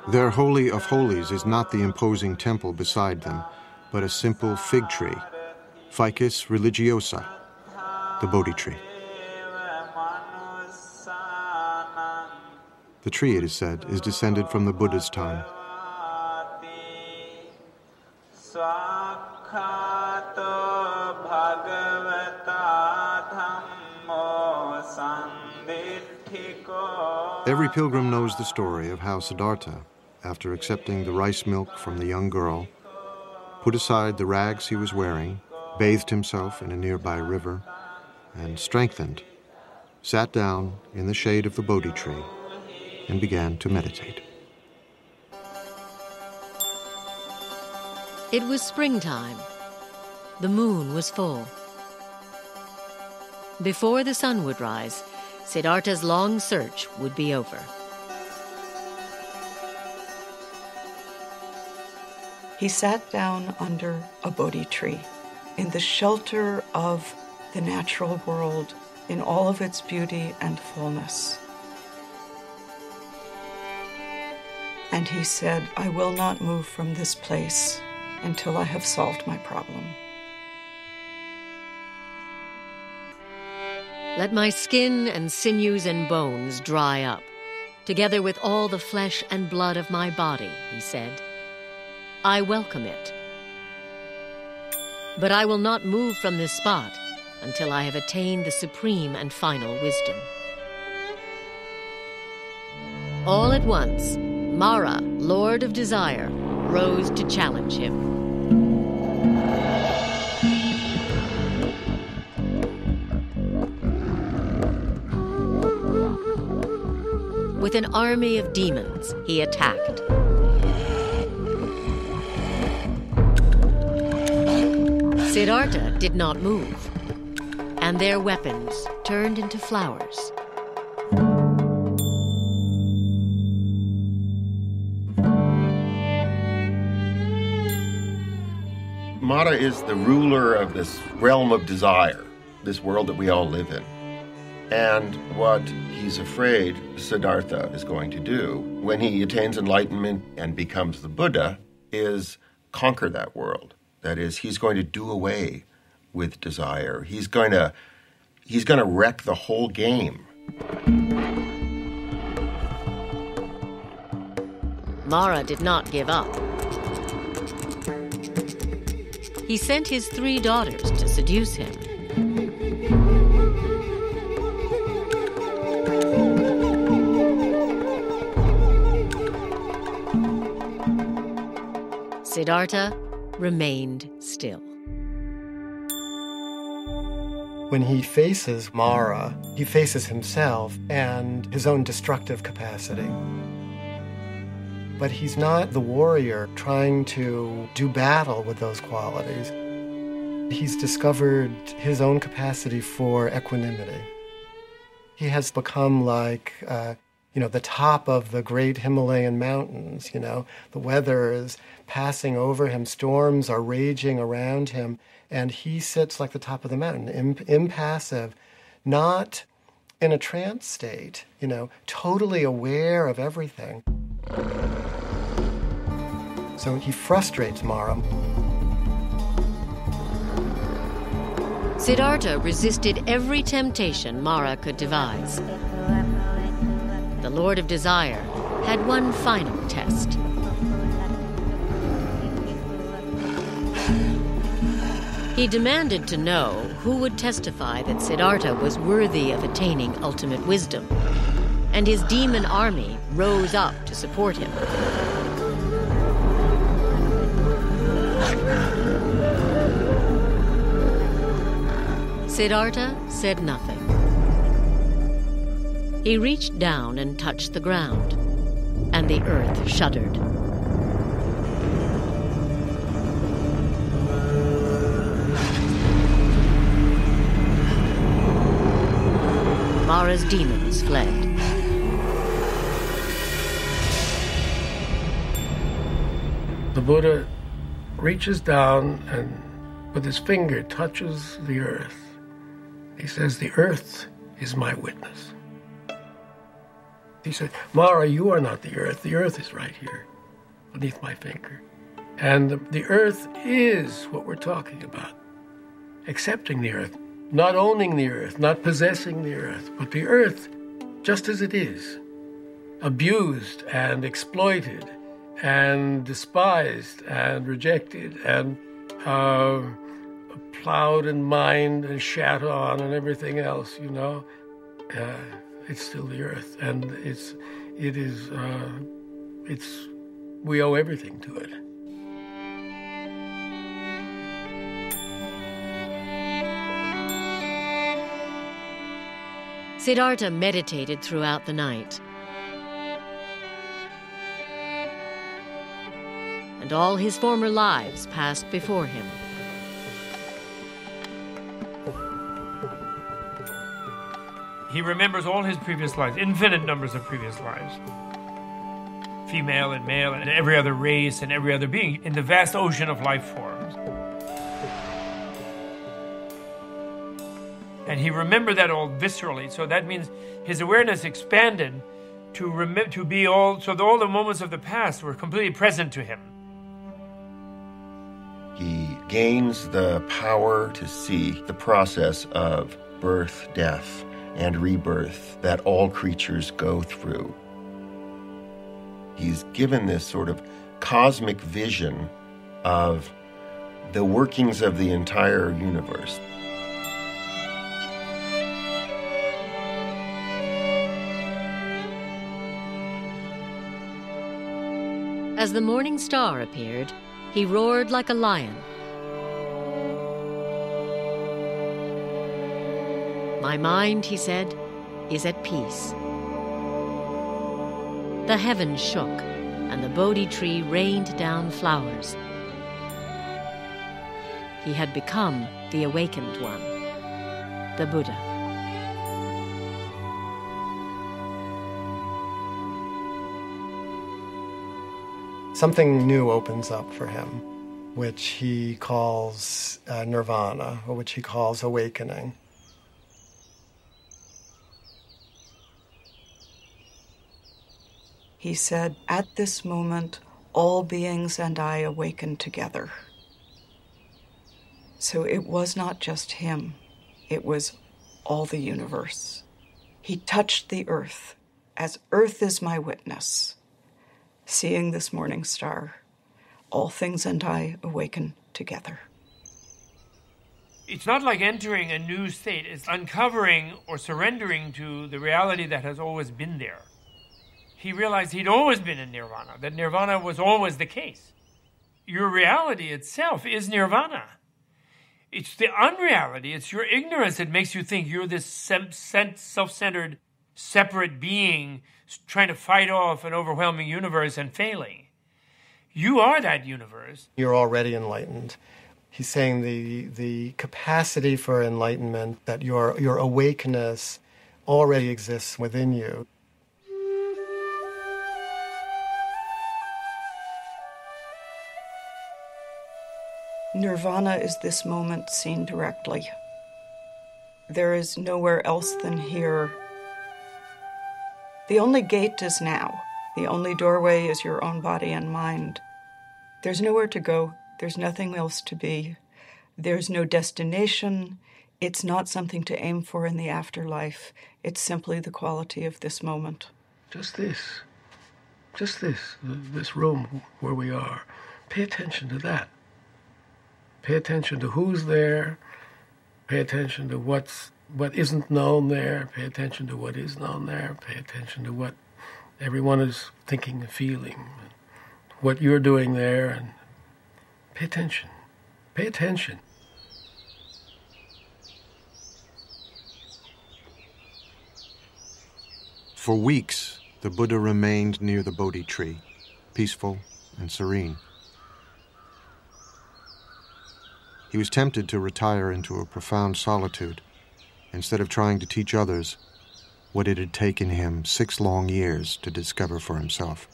Their Holy of Holies is not the imposing temple beside them, but a simple fig tree, Ficus religiosa, the Bodhi tree. The tree, it is said, is descended from the Buddha's time. Every pilgrim knows the story of how Siddhartha, after accepting the rice milk from the young girl, put aside the rags he was wearing, bathed himself in a nearby river, and strengthened, sat down in the shade of the Bodhi tree and began to meditate. It was springtime. The moon was full. Before the sun would rise, Siddhartha's long search would be over. He sat down under a Bodhi tree in the shelter of the natural world in all of its beauty and fullness. And he said, "I will not move from this place until I have solved my problem. Let my skin and sinews and bones dry up, together with all the flesh and blood of my body," he said. "I welcome it. But I will not move from this spot until I have attained the supreme and final wisdom." All at once, Mara, Lord of Desire, rose to challenge him. With an army of demons, he attacked. Siddhartha did not move, and their weapons turned into flowers. Mara is the ruler of this realm of desire, this world that we all live in. And what he's afraid Siddhartha is going to do when he attains enlightenment and becomes the Buddha is conquer that world. That is, he's going to do away with desire. He's going to wreck the whole game. Mara did not give up. He sent his 3 daughters to seduce him. Siddhartha remained still. When he faces Mara, he faces himself and his own destructive capacity. But he's not the warrior trying to do battle with those qualities. He's discovered his own capacity for equanimity. He has become like, the top of the great Himalayan mountains. The weather is passing over him, storms are raging around him, and he sits like the top of the mountain, impassive, not in a trance state, totally aware of everything. So he frustrates Mara. Siddhartha resisted every temptation Mara could devise. The Lord of Desire had one final test. He demanded to know who would testify that Siddhartha was worthy of attaining ultimate wisdom, and his demon army rose up to support him. Siddhartha said nothing. He reached down and touched the ground, and the earth shuddered. Mara's demons fled. The Buddha reaches down and with his finger touches the earth. He says, "The earth is my witness." He said, "Mara, you are not the earth. The earth is right here beneath my finger." And the earth is what we're talking about. Accepting the earth, not owning the earth, not possessing the earth, but the earth just as it is, abused and exploited and despised and rejected and plowed and mined and shat on and everything else, it's still the earth, and we owe everything to it. Siddhartha meditated throughout the night, and all his former lives passed before him. He remembers all his previous lives, infinite numbers of previous lives. Female and male and every other race and every other being in the vast ocean of life forms. And he remembered that all viscerally, so that means his awareness expanded to be all, so that all the moments of the past were completely present to him. He gains the power to see the process of birth, death, and rebirth that all creatures go through. He's given this sort of cosmic vision of the workings of the entire universe. As the morning star appeared, he roared like a lion. "My mind," he said, "is at peace." The heavens shook, and the Bodhi tree rained down flowers. He had become the awakened one, the Buddha. Something new opens up for him, which he calls nirvana, or which he calls awakening. He said, "At this moment, all beings and I awaken together." So it was not just him, it was all the universe. He touched the earth, as earth is my witness. Seeing this morning star, all things and I awaken together. It's not like entering a new state. It's uncovering or surrendering to the reality that has always been there. He realized he'd always been in nirvana, that nirvana was always the case. Your reality itself is nirvana. It's the unreality, it's your ignorance that makes you think you're this self-centered, separate being trying to fight off an overwhelming universe and failing. You are that universe. You're already enlightened. He's saying the capacity for enlightenment, that your awakeness already exists within you. Nirvana is this moment seen directly. There is nowhere else than here. The only gate is now. The only doorway is your own body and mind. There's nowhere to go. There's nothing else to be. There's no destination. It's not something to aim for in the afterlife. It's simply the quality of this moment. Just this room where we are. Pay attention to that. Pay attention to who's there. Pay attention to what isn't known there. Pay attention to what is known there. Pay attention to what everyone is thinking and feeling. What you're doing there. And pay attention. Pay attention. For weeks, the Buddha remained near the Bodhi tree, peaceful and serene. He was tempted to retire into a profound solitude, instead of trying to teach others what it had taken him 6 long years to discover for himself.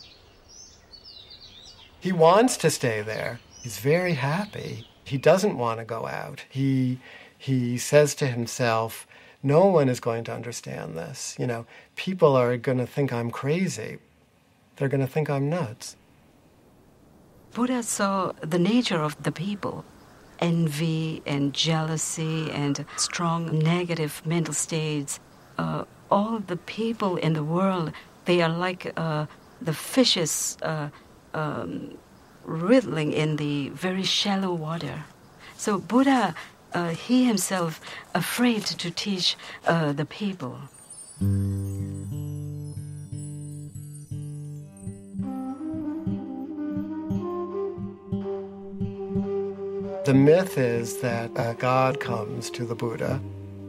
He wants to stay there. He's very happy. He doesn't want to go out. He says to himself, no one is going to understand this. People are going to think I'm crazy. They're going to think I'm nuts. Buddha saw the nature of the people. Envy and jealousy and strong negative mental states. All the people in the world, they are like the fishes wriggling in the very shallow water. So Buddha, he himself, afraid to teach the people. The myth is that God comes to the Buddha.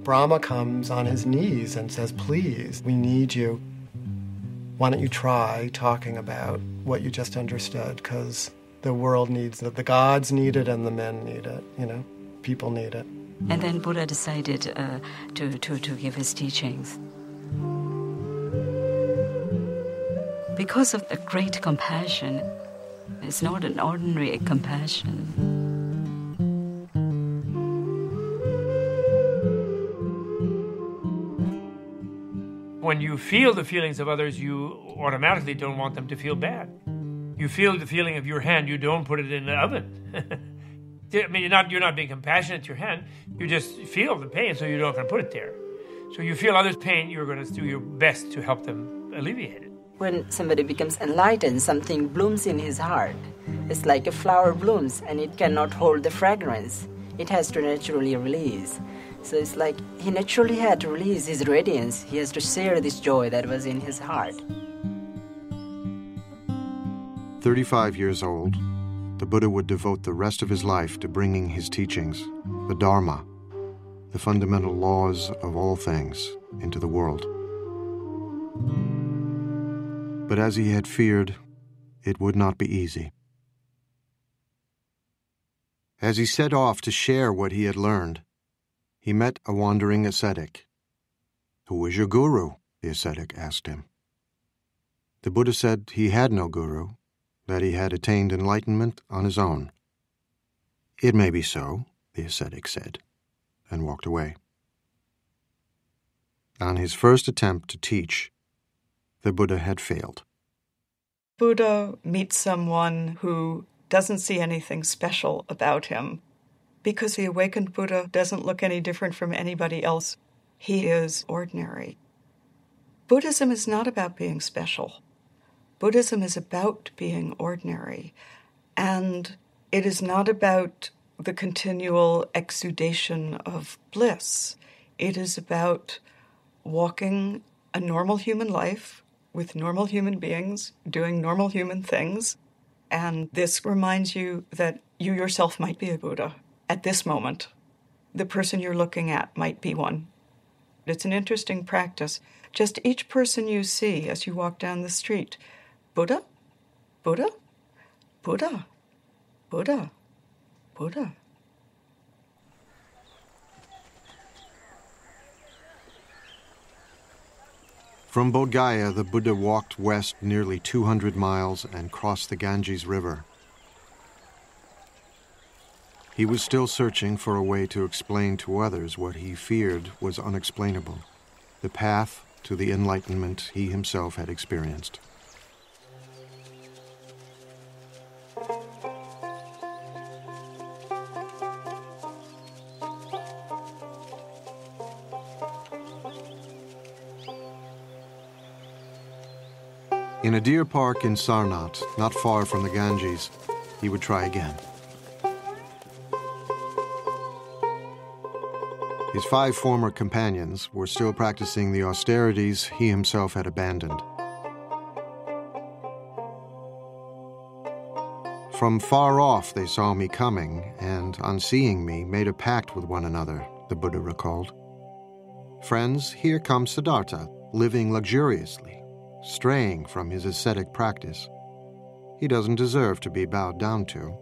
Brahma comes on his knees and says, please, we need you. Why don't you try talking about what you just understood? Because the world needs it. The gods need it and the men need it. People need it. And then Buddha decided to give his teachings. Because of the great compassion. It's not an ordinary compassion. When you feel the feelings of others, you automatically don't want them to feel bad. You feel the feeling of your hand, you don't put it in the oven. I mean, you're not being compassionate to your hand. You just feel the pain, so you're not going to put it there. So you feel others' pain, you're going to do your best to help them alleviate it. When somebody becomes enlightened, something blooms in his heart. It's like a flower blooms, and it cannot hold the fragrance. It has to naturally release. So it's like he naturally had to release his radiance. He has to share this joy that was in his heart. 35 years old, the Buddha would devote the rest of his life to bringing his teachings, the Dharma, the fundamental laws of all things, into the world. But as he had feared, it would not be easy. As he set off to share what he had learned, he met a wandering ascetic. "Who is your guru?" the ascetic asked him. The Buddha said he had no guru, that he had attained enlightenment on his own. "It may be so," the ascetic said, and walked away. On his first attempt to teach, the Buddha had failed. Buddha meets someone who doesn't see anything special about him, because the awakened Buddha doesn't look any different from anybody else. He is ordinary. Buddhism is not about being special. Buddhism is about being ordinary, and it is not about the continual exudation of bliss. It is about walking a normal human life with normal human beings, doing normal human things, and this reminds you that you yourself might be a Buddha at this moment. The person you're looking at might be one. It's an interesting practice. Just each person you see as you walk down the street, Buddha, Buddha, Buddha, Buddha, Buddha. From Bodh Gaya, the Buddha walked west nearly 200 miles and crossed the Ganges River. He was still searching for a way to explain to others what he feared was unexplainable, the path to the enlightenment he himself had experienced. In a deer park in Sarnath, not far from the Ganges, he would try again. His 5 former companions were still practicing the austerities he himself had abandoned. From far off they saw me coming, and on seeing me made a pact with one another, the Buddha recalled. "Friends, here comes Siddhartha, living luxuriously, straying from his ascetic practice. He doesn't deserve to be bowed down to."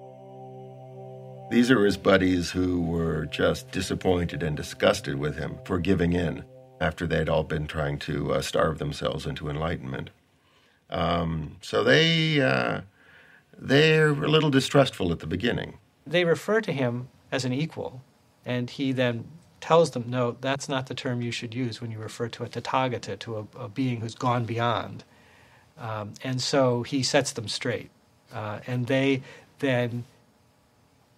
These are his buddies who were just disappointed and disgusted with him for giving in after they'd all been trying to starve themselves into enlightenment. So they're a little distrustful at the beginning. They refer to him as an equal, and he then tells them, no, that's not the term you should use when you refer to a Tathagata, to a being who's gone beyond. And so he sets them straight. And they then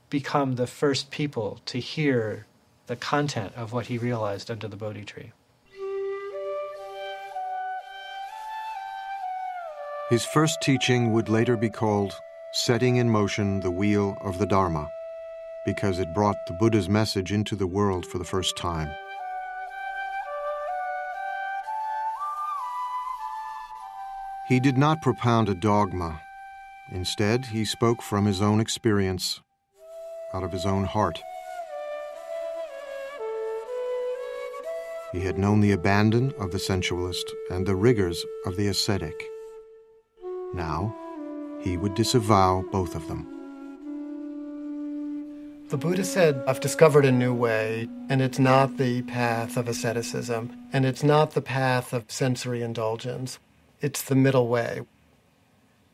become the first people to hear the content of what he realized under the Bodhi tree. His first teaching would later be called Setting in Motion the Wheel of the Dharma, because it brought the Buddha's message into the world for the first time. He did not propound a dogma. Instead, he spoke from his own experience, out of his own heart. He had known the abandon of the sensualist and the rigors of the ascetic. Now, he would disavow both of them. The Buddha said, I've discovered a new way, and it's not the path of asceticism, and it's not the path of sensory indulgence. It's the middle way.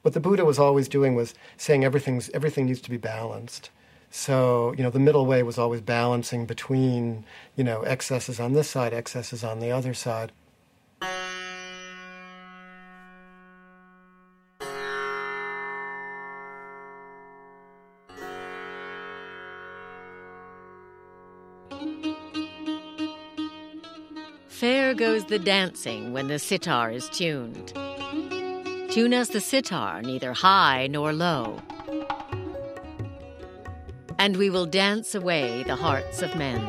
What the Buddha was always doing was saying everything needs to be balanced. So, the middle way was always balancing between, excesses on this side, excesses on the other side. Fair goes the dancing when the sitar is tuned. Tune us the sitar, neither high nor low, and we will dance away the hearts of men.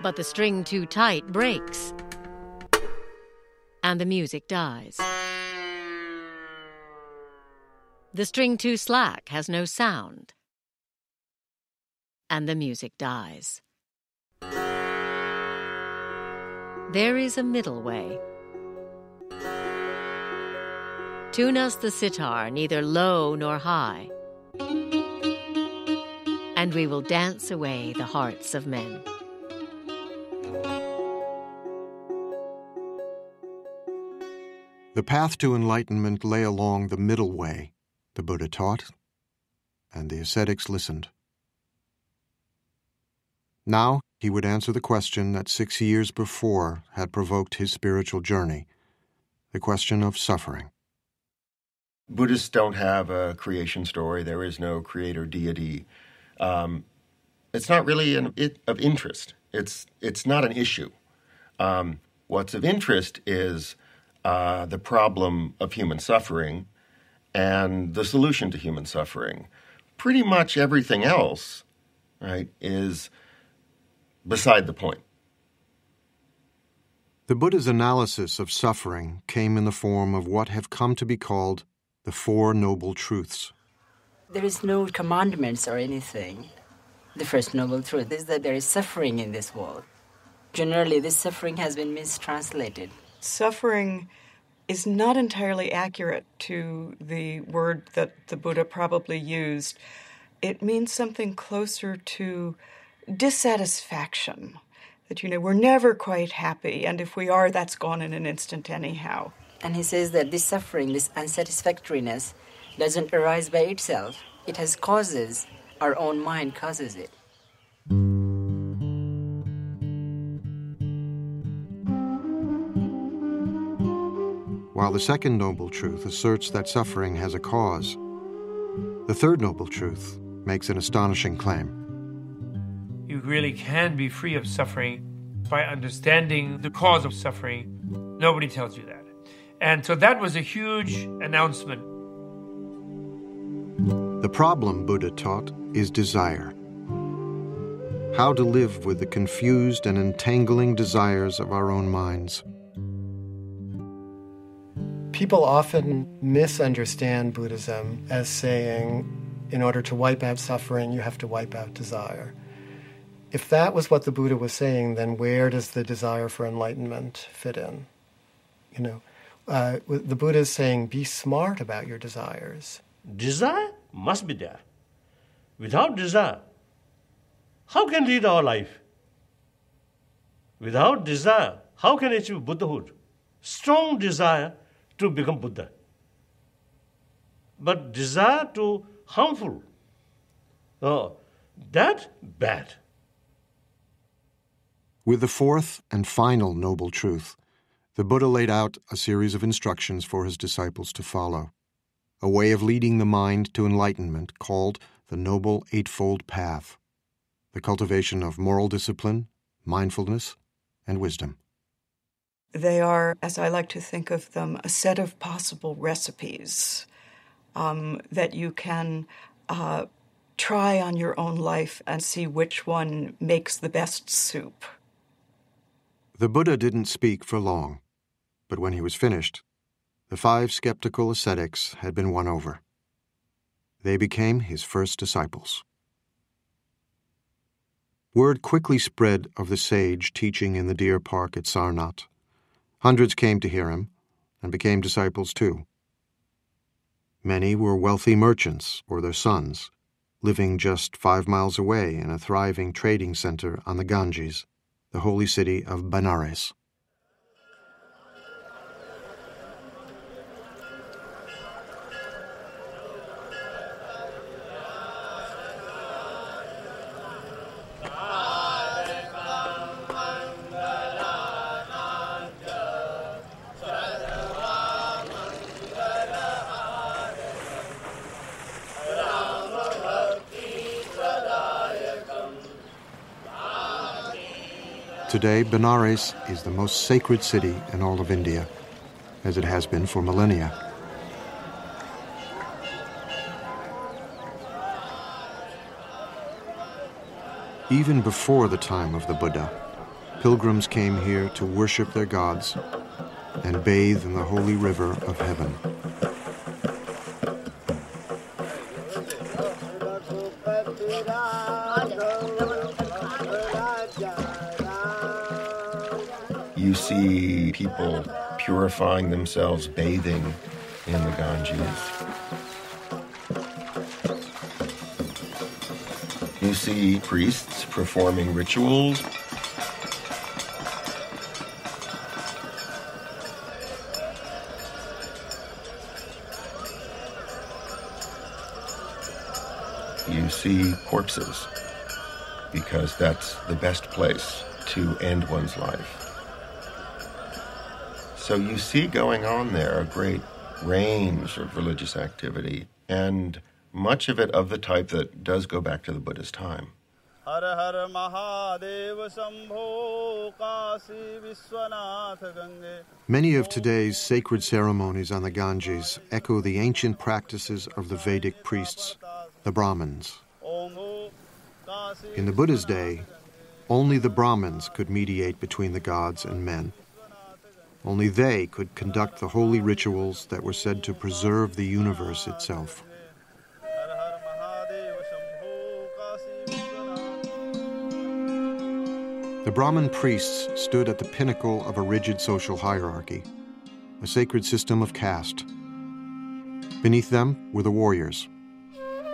But the string too tight breaks, and the music dies. The string too slack has no sound, and the music dies. There is a middle way. Tune us the sitar, neither low nor high, and we will dance away the hearts of men. The path to enlightenment lay along the middle way, the Buddha taught, and the ascetics listened. Now he would answer the question that 6 years before had provoked his spiritual journey, the question of suffering. Buddhists don't have a creation story. There is no creator deity. It's not really of interest. It's not an issue. What's of interest is the problem of human suffering and the solution to human suffering. Pretty much everything else, right, is beside the point. The Buddha's analysis of suffering came in the form of what have come to be called the Four Noble Truths. There is no commandments or anything. The first noble truth is that there is suffering in this world. Generally, this suffering has been mistranslated. Suffering is not entirely accurate to the word that the Buddha probably used. It means something closer to dissatisfaction, that, we're never quite happy, and if we are, that's gone in an instant anyhow. And he says that this suffering, this unsatisfactoriness, doesn't arise by itself. It has causes. Our own mind causes it. While the second noble truth asserts that suffering has a cause, the third noble truth makes an astonishing claim. You really can be free of suffering by understanding the cause of suffering. Nobody tells you that. And so that was a huge announcement. The problem, Buddha taught, is desire. How to live with the confused and entangling desires of our own minds. People often misunderstand Buddhism as saying, in order to wipe out suffering, you have to wipe out desire. If that was what the Buddha was saying, then where does the desire for enlightenment fit in? The Buddha is saying, be smart about your desires. Desire must be there. Without desire, how can lead our life? Without desire, how can achieve Buddhahood? Strong desire to become Buddha. But desire to harmful, that bad. With the fourth and final noble truth, the Buddha laid out a series of instructions for his disciples to follow, a way of leading the mind to enlightenment called the Noble Eightfold Path, the cultivation of moral discipline, mindfulness, and wisdom. They are, as I like to think of them, a set of possible recipes that you can try on your own life and see which one makes the best soup. The Buddha didn't speak for long, but when he was finished, the 5 skeptical ascetics had been won over. They became his first disciples. Word quickly spread of the sage teaching in the deer park at Sarnath. Hundreds came to hear him and became disciples too. Many were wealthy merchants or their sons, living just 5 miles away in a thriving trading center on the Ganges, the holy city of Benares. Today, Benares is the most sacred city in all of India, as it has been for millennia. Even before the time of the Buddha, pilgrims came here to worship their gods and bathe in the holy river of heaven. You see people purifying themselves, bathing in the Ganges. You see priests performing rituals. You see corpses, because that's the best place to end one's life. So you see going on there a great range of religious activity, and much of it of the type that does go back to the Buddha's time. Many of today's sacred ceremonies on the Ganges echo the ancient practices of the Vedic priests, the Brahmins. In the Buddha's day, only the Brahmins could mediate between the gods and men. Only they could conduct the holy rituals that were said to preserve the universe itself. The Brahmin priests stood at the pinnacle of a rigid social hierarchy, a sacred system of caste. Beneath them were the warriors,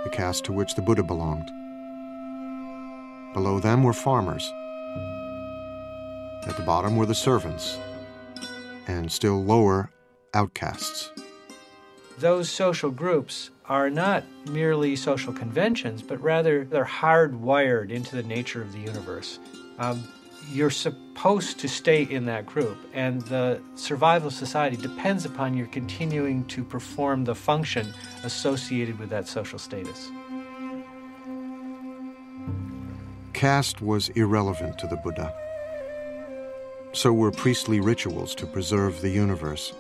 the caste to which the Buddha belonged. Below them were farmers. At the bottom were the servants, and still lower, outcasts. Those social groups are not merely social conventions, but rather they're hardwired into the nature of the universe. You're supposed to stay in that group, and the survival of society depends upon your continuing to perform the function associated with that social status. Caste was irrelevant to the Buddha. So were priestly rituals to preserve the universe.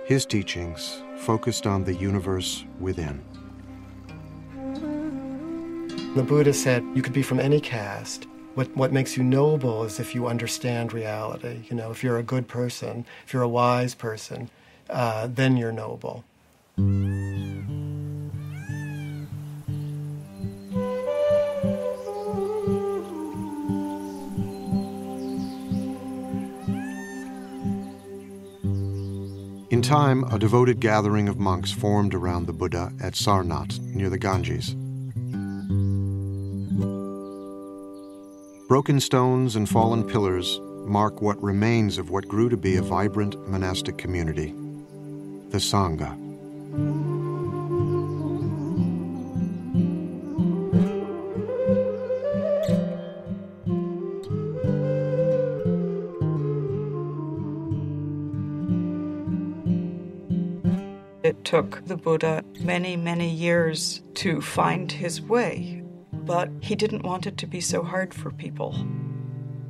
His teachings focused on the universe within. The Buddha said you could be from any caste. What makes you noble is if you understand reality. You know, if you're a good person, if you're a wise person, then you're noble. In time, a devoted gathering of monks formed around the Buddha at Sarnath, near the Ganges. Broken stones and fallen pillars mark what remains of what grew to be a vibrant monastic community, the Sangha. It took the Buddha many, many years to find his way. But he didn't want it to be so hard for people.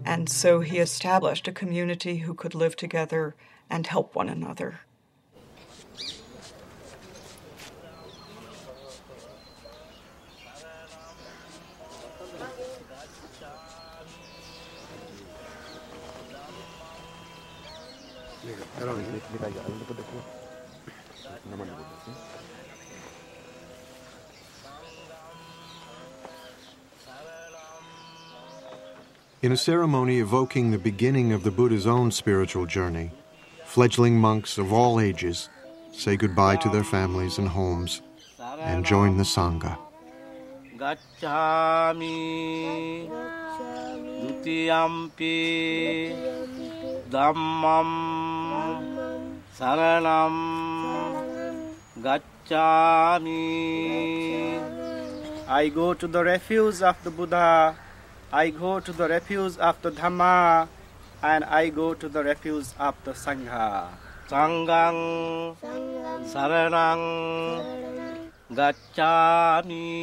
And so he established a community who could live together and help one another. In a ceremony evoking the beginning of the Buddha's own spiritual journey, fledgling monks of all ages say goodbye to their families and homes and join the Sangha. Gacchami dutiyampi dhammam saranam gacchami. I go to the refuge of the Buddha. I go to the refuge of the Dhamma, and I go to the refuge of the Sangha. Sanghang saranang gacchami.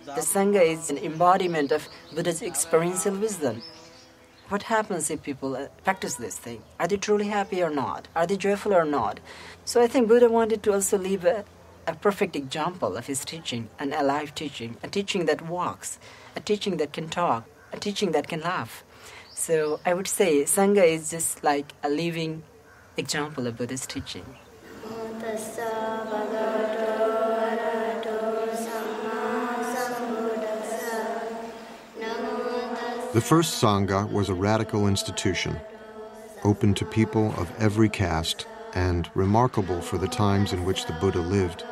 The Sangha is an embodiment of Buddha's experiential wisdom. What happens if people practice this thing? Are they truly happy or not? Are they joyful or not? So I think Buddha wanted to also leave a perfect example of his teaching, an alive teaching, a teaching that walks, a teaching that can talk, a teaching that can laugh. So I would say Sangha is just like a living example of Buddha's teaching. The first Sangha was a radical institution, open to people of every caste and remarkable for the times in which the Buddha lived,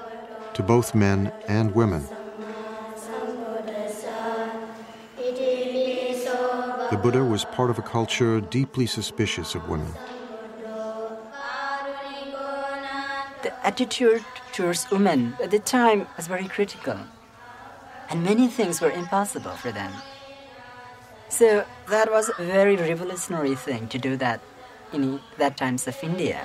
to both men and women. The Buddha was part of a culture deeply suspicious of women. The attitude towards women at the time was very critical, and many things were impossible for them. So that was a very revolutionary thing to do that in that times of India.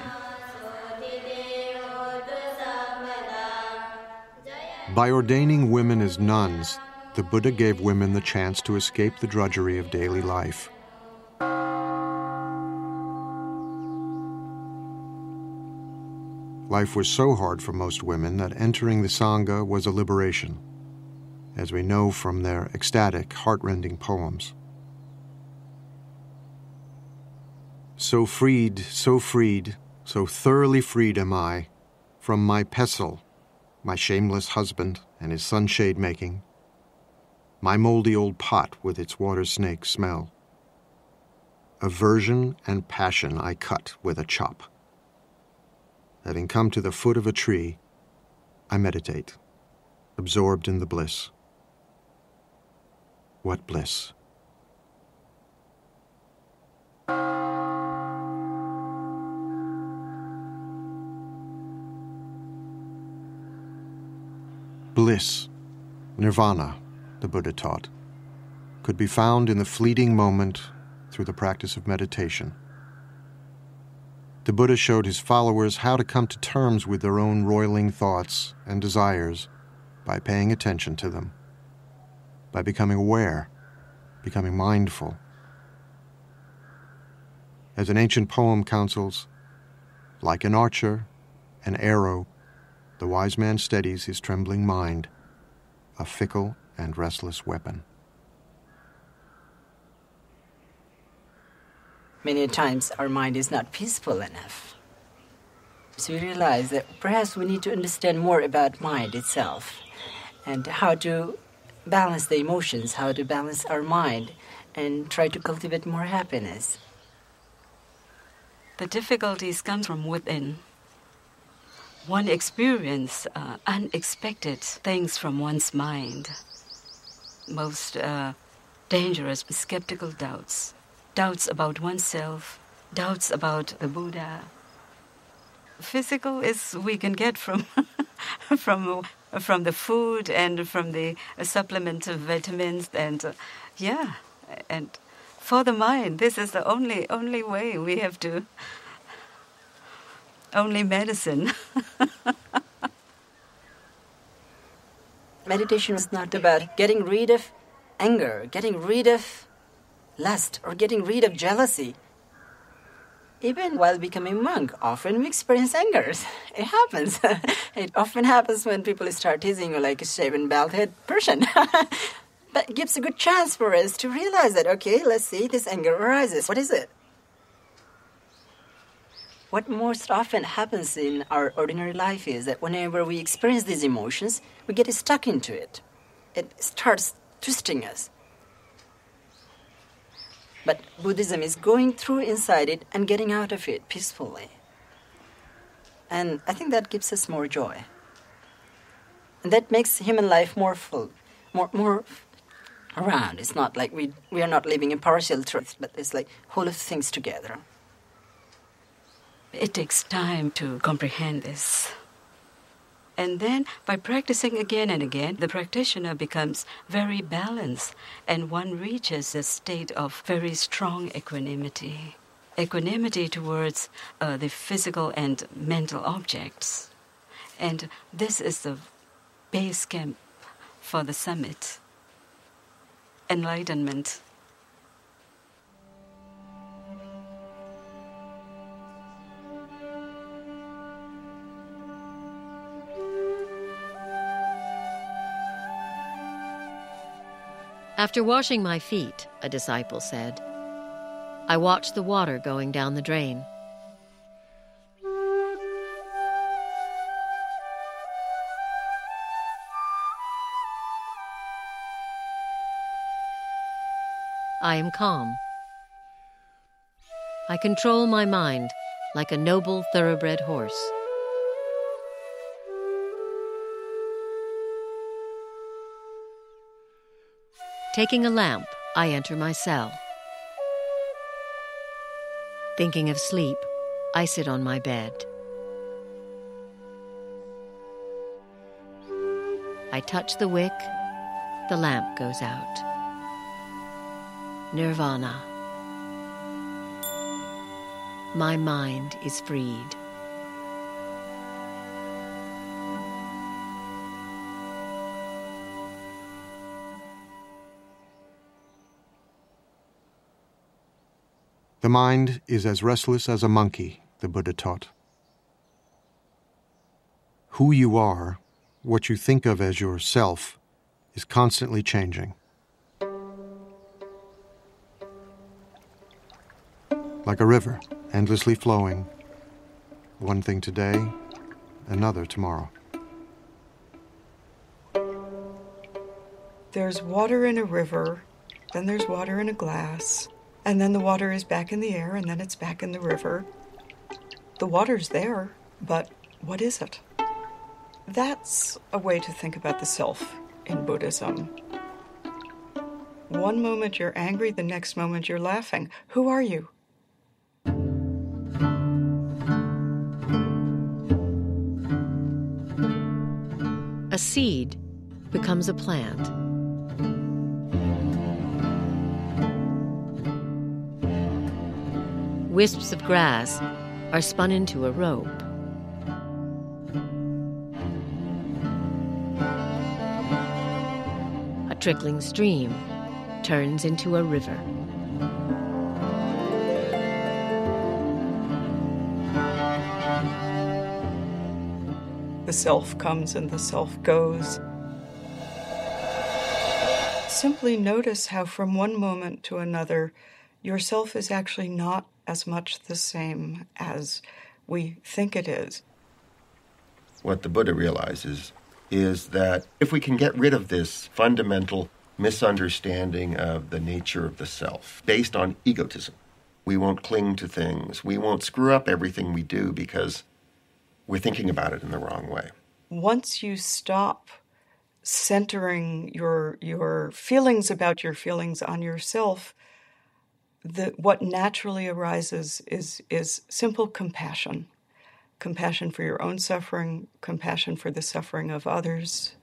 By ordaining women as nuns, the Buddha gave women the chance to escape the drudgery of daily life. Life was so hard for most women that entering the Sangha was a liberation, as we know from their ecstatic, heart-rending poems. So freed, so thoroughly freed am I, from my pestle, my shameless husband and his sunshade making, my moldy old pot with its water snake smell. Aversion and passion I cut with a chop. Having come to the foot of a tree, I meditate, absorbed in the bliss. What bliss! Bliss, nirvana, the Buddha taught, could be found in the fleeting moment through the practice of meditation. The Buddha showed his followers how to come to terms with their own roiling thoughts and desires by paying attention to them, by becoming aware, becoming mindful. As an ancient poem counsels, like an archer, an arrow, the wise man steadies his trembling mind, a fickle and restless weapon. Many times our mind is not peaceful enough. So we realize that perhaps we need to understand more about mind itself and how to balance the emotions, how to balance our mind and try to cultivate more happiness. The difficulties come from within. One experiences unexpected things from one's mind. Most dangerous skeptical doubts. Doubts about oneself, doubts about the Buddha. Physical is we can get from from the food and from the supplement of vitamins and and for the mind, this is the only way we have to. Only medicine. Meditation is not about getting rid of anger, getting rid of lust, or getting rid of jealousy. Even while becoming monk, often we experience anger. It happens. It often happens when people start teasing you like a shaven, bald-headed person. But it gives a good chance for us to realize that, okay, let's see, this anger arises. What is it? What most often happens in our ordinary life is that whenever we experience these emotions, we get stuck into it. It starts twisting us. But Buddhism is going through inside it and getting out of it peacefully. And I think that gives us more joy. And that makes human life more full, more around. It's not like we are not living in partial truth, but it's like whole of things together. It takes time to comprehend this. And then, by practicing again and again, the practitioner becomes very balanced, and one reaches a state of very strong equanimity. Equanimity towards the physical and mental objects. And this is the base camp for the summit. Enlightenment. After washing my feet, a disciple said, I watched the water going down the drain. I am calm. I control my mind like a noble thoroughbred horse. Taking a lamp, I enter my cell. Thinking of sleep, I sit on my bed. I touch the wick, the lamp goes out. Nirvana. My mind is freed. The mind is as restless as a monkey, the Buddha taught. Who you are, what you think of as yourself, is constantly changing. Like a river, endlessly flowing, one thing today, another tomorrow. There's water in a river, then there's water in a glass, and then the water is back in the air, and then it's back in the river. The water's there, but what is it? That's a way to think about the self in Buddhism. One moment you're angry, the next moment you're laughing. Who are you? A seed becomes a plant. Wisps of grass are spun into a rope. A trickling stream turns into a river. The self comes and the self goes. Simply notice how from one moment to another, yourself is actually not as much the same as we think it is. What the Buddha realizes is that if we can get rid of this fundamental misunderstanding of the nature of the self, based on egotism, we won't cling to things, we won't screw up everything we do because we're thinking about it in the wrong way. Once you stop centering your feelings about your feelings on yourself, what naturally arises is simple compassion. Compassion for your own suffering, compassion for the suffering of others.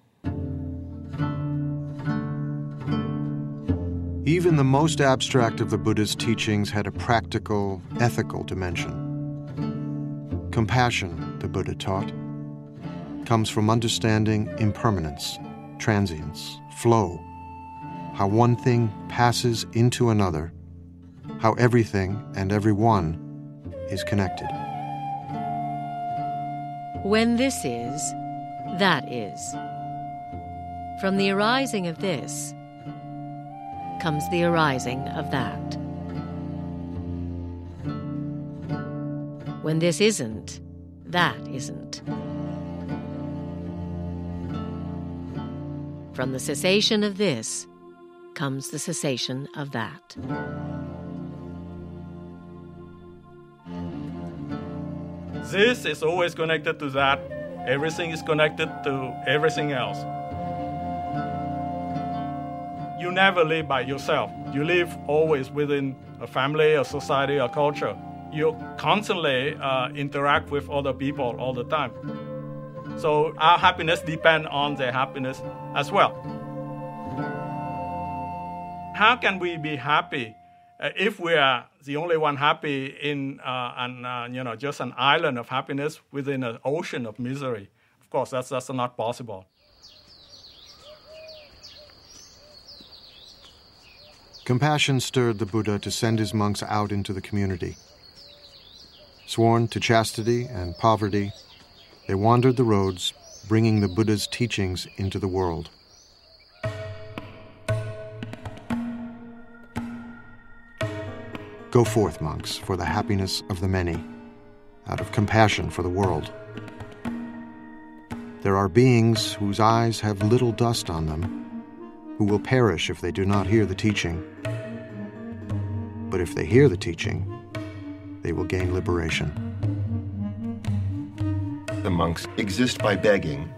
Even the most abstract of the Buddha's teachings had a practical, ethical dimension. Compassion, the Buddha taught, comes from understanding impermanence, transience, flow, how one thing passes into another, how everything and everyone is connected. When this is, that is. From the arising of this comes the arising of that. When this isn't, that isn't. From the cessation of this comes the cessation of that. This is always connected to that. Everything is connected to everything else. You never live by yourself. You live always within a family, a society, a culture. You constantly interact with other people all the time. So our happiness depends on their happiness as well. How can we be happy if we are the only one happy in just an island of happiness within an ocean of misery? Of course, that's not possible. Compassion stirred the Buddha to send his monks out into the community. Sworn to chastity and poverty, they wandered the roads, bringing the Buddha's teachings into the world. Go forth, monks, for the happiness of the many, out of compassion for the world. There are beings whose eyes have little dust on them, who will perish if they do not hear the teaching. But if they hear the teaching, they will gain liberation. The monks exist by begging.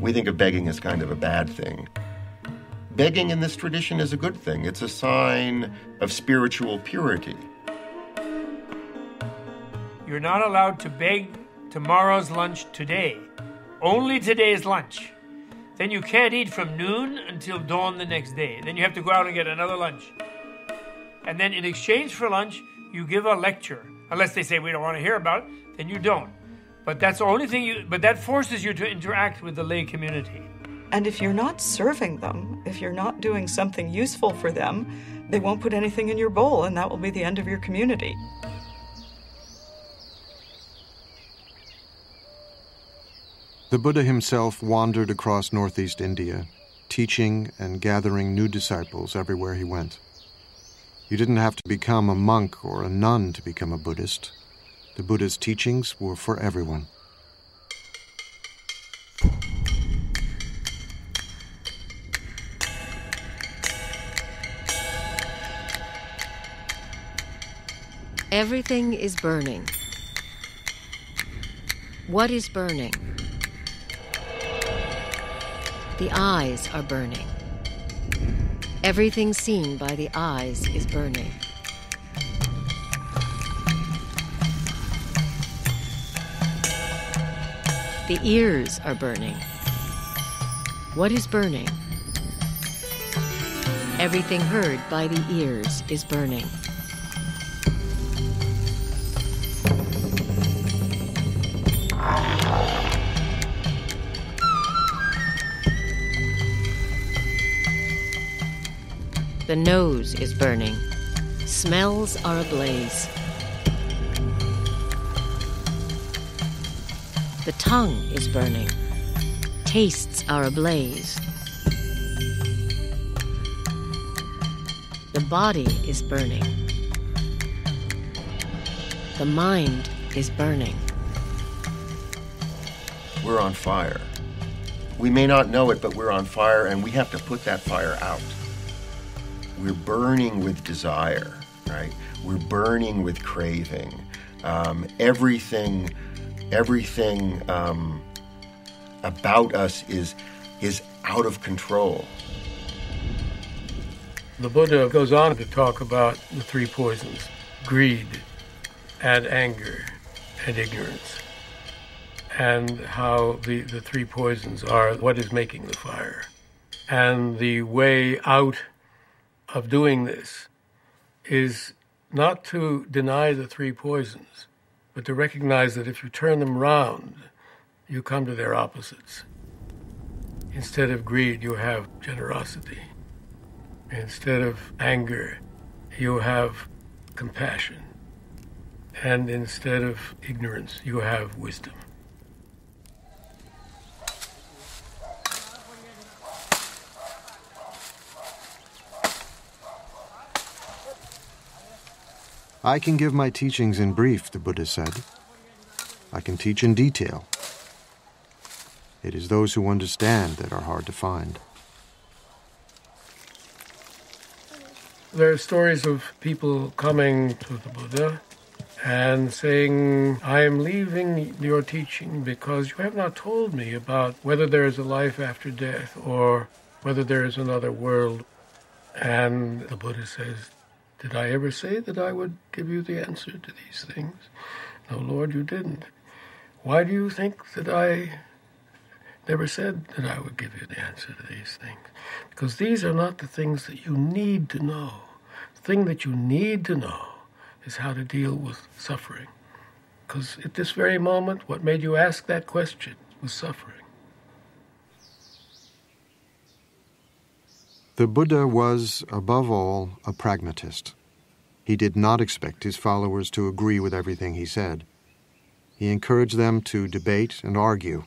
We think of begging as kind of a bad thing. Begging in this tradition is a good thing. It's a sign of spiritual purity. You're not allowed to beg tomorrow's lunch today. Only today's lunch. Then you can't eat from noon until dawn the next day. Then you have to go out and get another lunch. And then in exchange for lunch, you give a lecture. Unless they say we don't want to hear about it, then you don't. But that's the only thing but that forces you to interact with the lay community. And if you're not serving them, if you're not doing something useful for them, they won't put anything in your bowl, and that will be the end of your community. The Buddha himself wandered across northeast India, teaching and gathering new disciples everywhere he went. You didn't have to become a monk or a nun to become a Buddhist. The Buddha's teachings were for everyone. Everything is burning. What is burning? The eyes are burning. Everything seen by the eyes is burning. The ears are burning. What is burning? Everything heard by the ears is burning. The nose is burning. Smells are ablaze. The tongue is burning. Tastes are ablaze. The body is burning. The mind is burning. We're on fire. We may not know it, but we're on fire, and we have to put that fire out. We're burning with desire, right? We're burning with craving. Everything about us is out of control. The Buddha goes on to talk about the three poisons: greed and anger and ignorance, and how the three poisons are what is making the fire. And the way out of doing this is not to deny the three poisons, but to recognize that if you turn them round, you come to their opposites. Instead of greed, you have generosity. Instead of anger, you have compassion. And instead of ignorance, you have wisdom. I can give my teachings in brief, the Buddha said. I can teach in detail. It is those who understand that are hard to find. There are stories of people coming to the Buddha and saying, I am leaving your teaching because you have not told me about whether there is a life after death or whether there is another world. And the Buddha says, did I ever say that I would give you the answer to these things? No, Lord, you didn't. Why do you think that I never said that I would give you the answer to these things? Because these are not the things that you need to know. The thing that you need to know is how to deal with suffering. Because at this very moment, what made you ask that question was suffering. The Buddha was, above all, a pragmatist. He did not expect his followers to agree with everything he said. He encouraged them to debate and argue,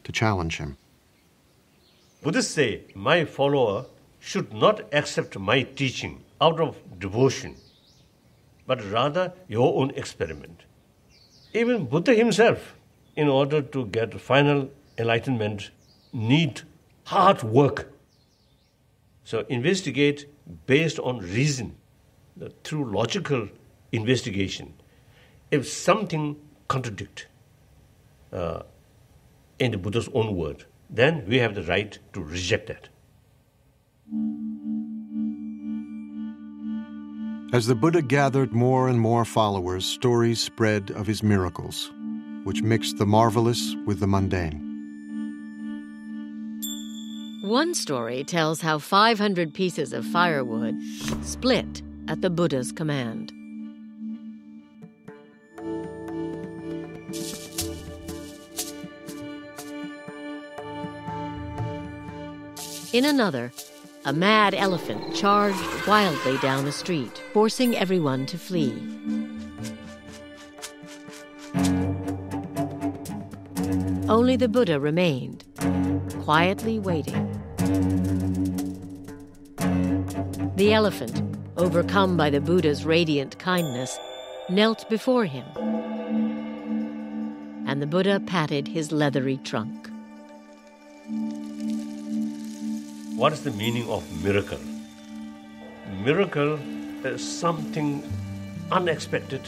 to challenge him. Buddhists say, my follower should not accept my teaching out of devotion, but rather your own experiment. Even Buddha himself, in order to get final enlightenment, need hard work. So investigate based on reason, through logical investigation, if something contradicts in the Buddha's own word, then we have the right to reject that. As the Buddha gathered more and more followers, stories spread of his miracles, which mixed the marvelous with the mundane. One story tells how 500 pieces of firewood split at the Buddha's command. In another, a mad elephant charged wildly down the street, forcing everyone to flee. Only the Buddha remained, quietly waiting. The elephant, overcome by the Buddha's radiant kindness, knelt before him, and the Buddha patted his leathery trunk. What is the meaning of miracle? Miracle is something unexpected.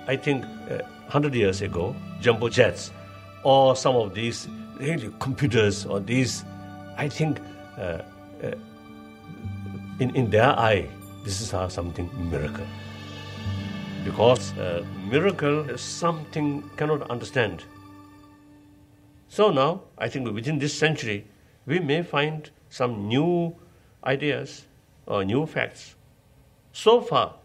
I think 100 years ago, jumbo jets or some of these computers or these, I think in their eye, this is something miracle. Because miracle is something cannot understand. So now, I think within this century, we may find some new ideas or new facts. So far,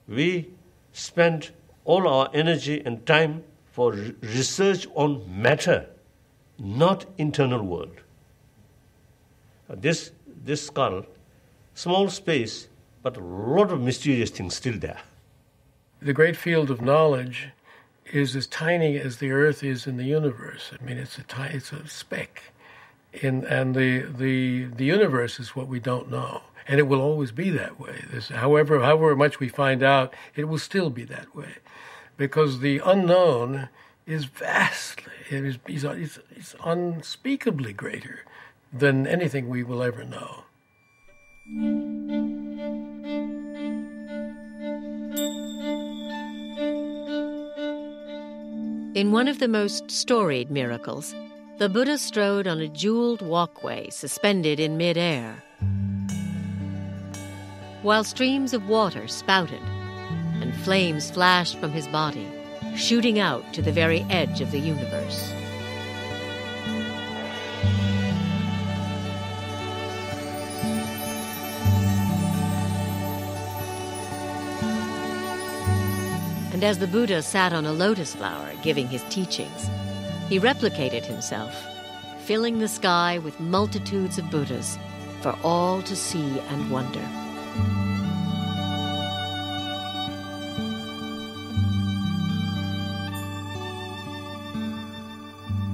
we spend all our energy and time for research on matter, not internal world. This skull, small space, but a lot of mysterious things still there. The great field of knowledge is as tiny as the Earth is in the universe. I mean, it's a speck. And the universe is what we don't know, and it will always be that way. However much we find out, it will still be that way, because the unknown is vastly, it's unspeakably greater than anything we will ever know. In one of the most storied miracles, the Buddha strode on a jeweled walkway suspended in midair, while streams of water spouted and flames flashed from his body, shooting out to the very edge of the universe. And as the Buddha sat on a lotus flower giving his teachings, he replicated himself, filling the sky with multitudes of Buddhas for all to see and wonder.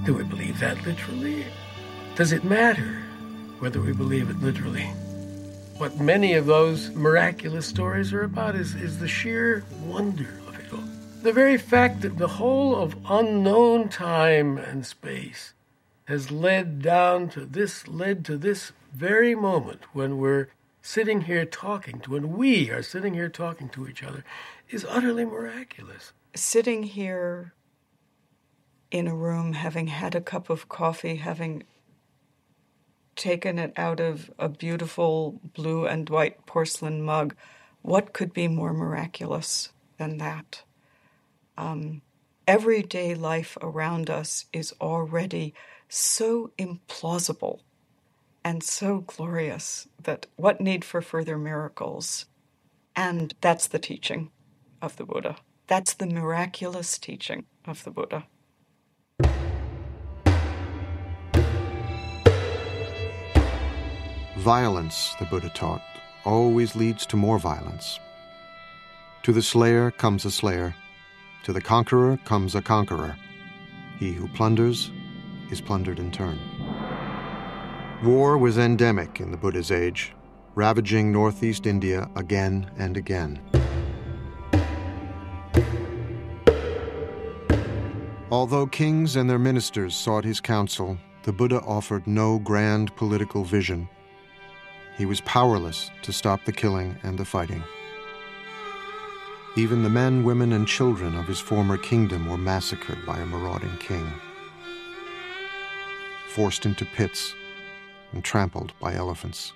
Do we believe that literally? Does it matter whether we believe it literally? What many of those miraculous stories are about is the sheer wonder of it all. The very fact that the whole of unknown time and space has led to this very moment when we're sitting here talking to, when we are sitting here talking to each other, is utterly miraculous. Sitting here in a room, having had a cup of coffee, having taken it out of a beautiful blue and white porcelain mug, what could be more miraculous than that? Everyday life around us is already so implausible and so glorious that what need for further miracles? And that's the teaching of the Buddha. That's the miraculous teaching of the Buddha. Violence, the Buddha taught, always leads to more violence. To the slayer comes a slayer. To the conqueror comes a conqueror. He who plunders is plundered in turn. War was endemic in the Buddha's age, ravaging northeast India again and again. Although kings and their ministers sought his counsel, the Buddha offered no grand political vision. he was powerless to stop the killing and the fighting. Even the men, women, and children of his former kingdom were massacred by a marauding king, forced into pits and trampled by elephants.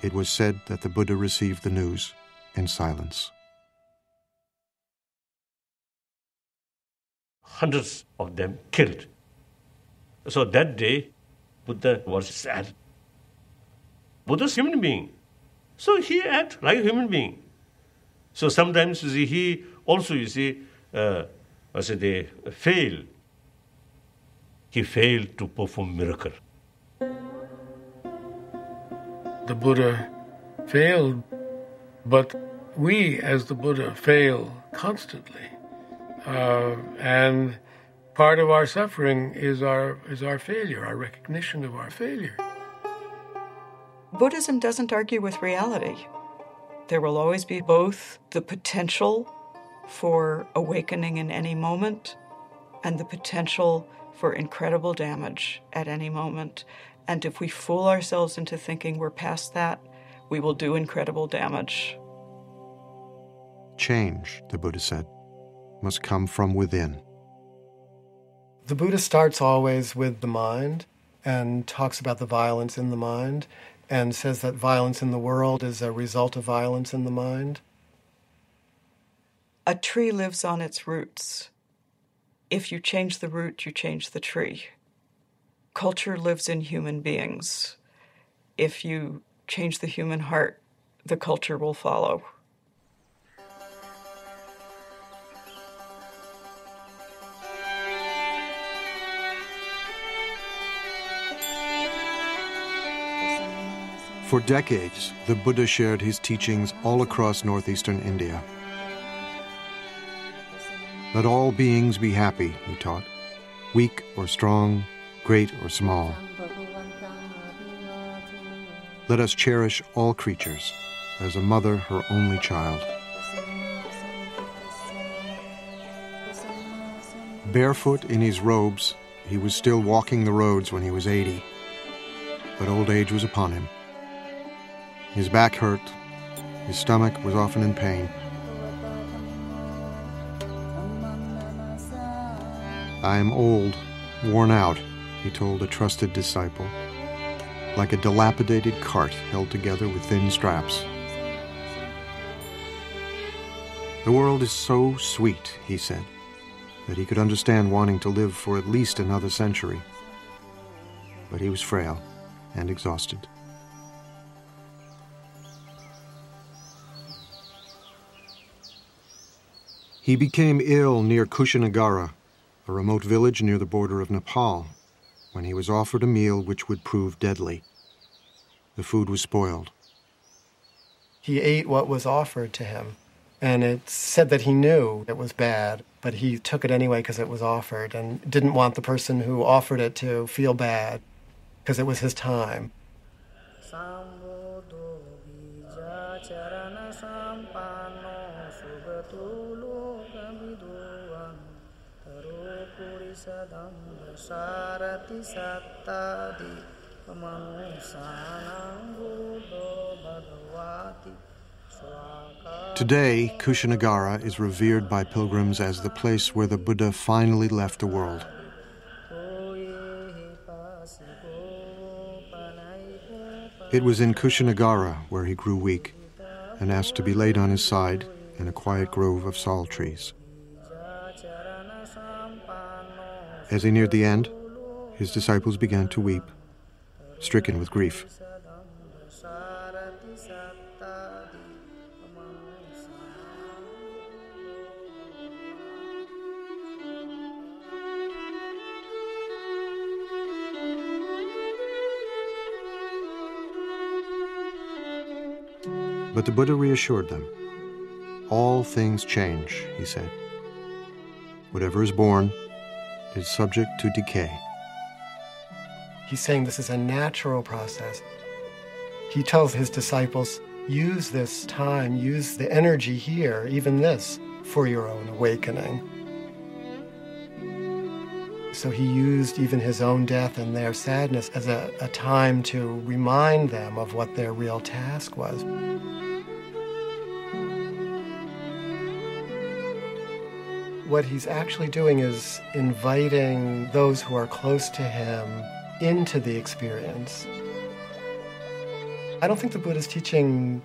It was said that the Buddha received the news in silence. Hundreds of them killed. So that day, Buddha was sad. Buddha's a human being. So he acts like a human being. So sometimes he also, they fail. He failed to perform miracle. The Buddha failed, but we as the Buddha fail constantly. And part of our suffering is our failure, our recognition of our failure. Buddhism doesn't argue with reality. There will always be both the potential for awakening in any moment and the potential for incredible damage at any moment. And if we fool ourselves into thinking we're past that, we will do incredible damage. Change, the Buddha said, must come from within. The Buddha starts always with the mind and talks about the violence in the mind and says that violence in the world is a result of violence in the mind. A tree lives on its roots. If you change the root, you change the tree. Culture lives in human beings. If you change the human heart, the culture will follow. For decades, the Buddha shared his teachings all across northeastern India. Let all beings be happy, he taught, weak or strong, great or small. Let us cherish all creatures as a mother her only child. Barefoot in his robes, he was still walking the roads when he was 80, but old age was upon him. His back hurt, his stomach was often in pain. I am old, worn out, he told a trusted disciple, like a dilapidated cart held together with thin straps. The world is so sweet, he said, that he could understand wanting to live for at least another century. But he was frail and exhausted. He became ill near Kushinagara, a remote village near the border of Nepal, when he was offered a meal which would prove deadly. The food was spoiled. He ate what was offered to him, and it said that he knew it was bad, but he took it anyway because it was offered and didn't want the person who offered it to feel bad because it was his time. Today, Kushinagara is revered by pilgrims as the place where the Buddha finally left the world. It was in Kushinagara where he grew weak and asked to be laid on his side in a quiet grove of sal trees. As he neared the end, his disciples began to weep, stricken with grief. But the Buddha reassured them. All things change, he said. Whatever is born is subject to decay. He's saying this is a natural process. He tells his disciples, use this time, use the energy here, even this, for your own awakening. So he used even his own death and their sadness as a time to remind them of what their real task was. What he's actually doing is inviting those who are close to him into the experience. I don't think the Buddha's teaching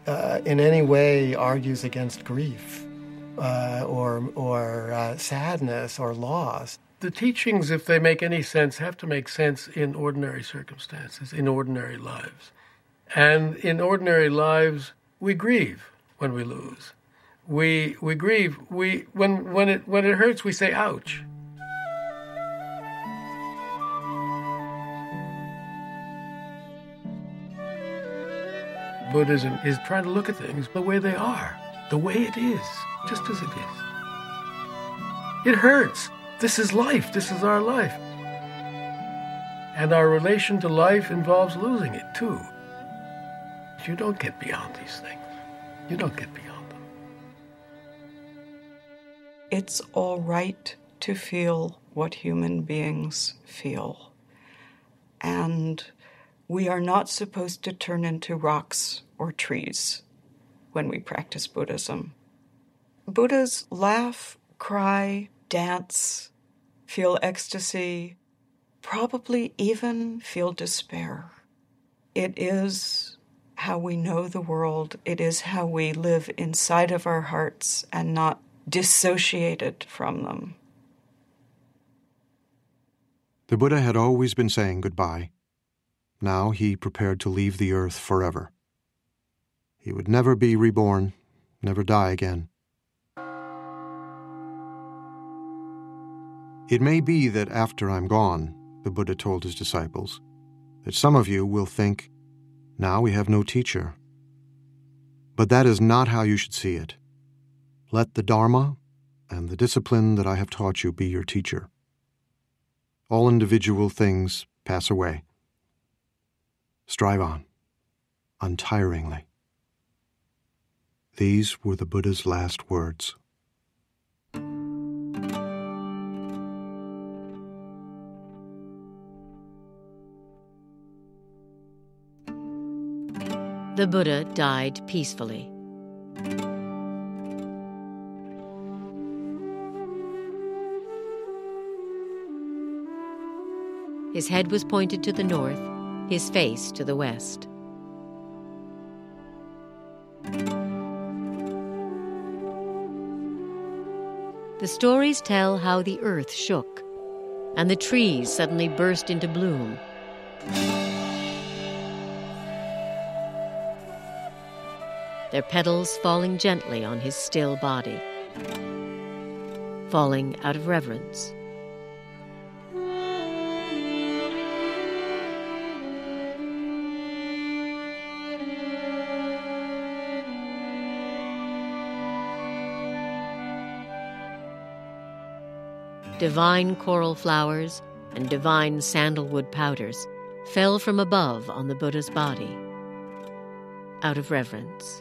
in any way argues against grief or sadness or loss. The teachings, if they make any sense, have to make sense in ordinary circumstances, in ordinary lives. And in ordinary lives, we grieve when we lose. We grieve. When it hurts, we say, ouch. Buddhism is trying to look at things the way they are, the way it is, just as it is. It hurts. This is life. This is our life. And our relation to life involves losing it, too. You don't get beyond these things. You don't get beyond them. It's all right to feel what human beings feel. And we are not supposed to turn into rocks or trees when we practice Buddhism. Buddhas laugh, cry, dance, feel ecstasy, probably even feel despair. It is how we know the world. It is how we live inside of our hearts and not dissociated from them. The Buddha had always been saying goodbye. Now he prepared to leave the earth forever. He would never be reborn, never die again. It may be that after I'm gone, the Buddha told his disciples, that some of you will think, now we have no teacher. But that is not how you should see it. Let the Dharma and the discipline that I have taught you be your teacher. All individual things pass away. Strive on, untiringly. These were the Buddha's last words. The Buddha died peacefully. His head was pointed to the north, his face to the west. The stories tell how the earth shook, and the trees suddenly burst into bloom. Their petals falling gently on his still body, falling out of reverence. Divine coral flowers and divine sandalwood powders fell from above on the Buddha's body, out of reverence.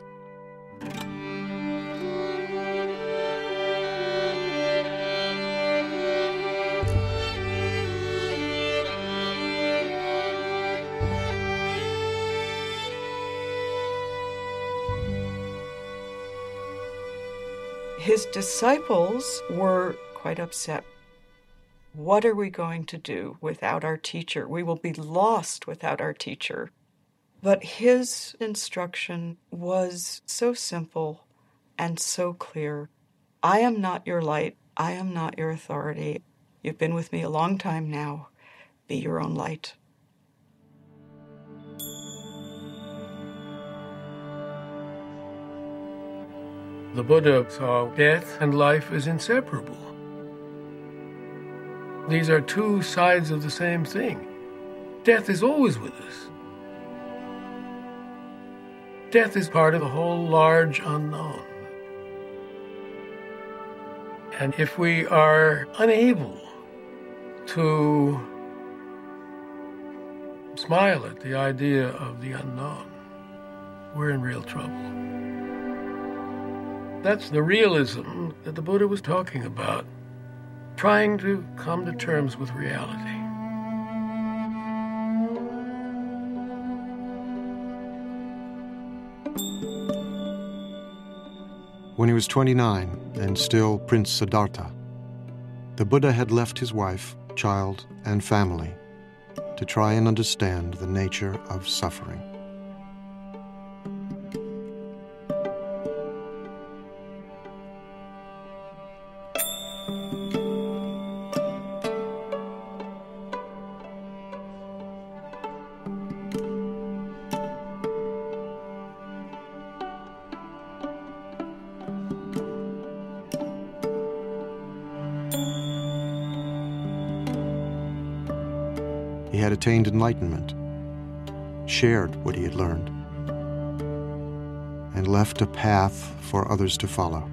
His disciples were quite upset. What are we going to do without our teacher? We will be lost without our teacher. But his instruction was so simple and so clear. I am not your light. I am not your authority. You've been with me a long time now. Be your own light. The Buddha saw death and life as inseparable. These are two sides of the same thing. Death is always with us. Death is part of the whole large unknown. And if we are unable to smile at the idea of the unknown, we're in real trouble. That's the realism that the Buddha was talking about. trying to come to terms with reality. When he was 29 and still Prince Siddhartha, the Buddha had left his wife, child, and family to try and understand the nature of suffering. He had attained enlightenment, shared what he had learned, and left a path for others to follow.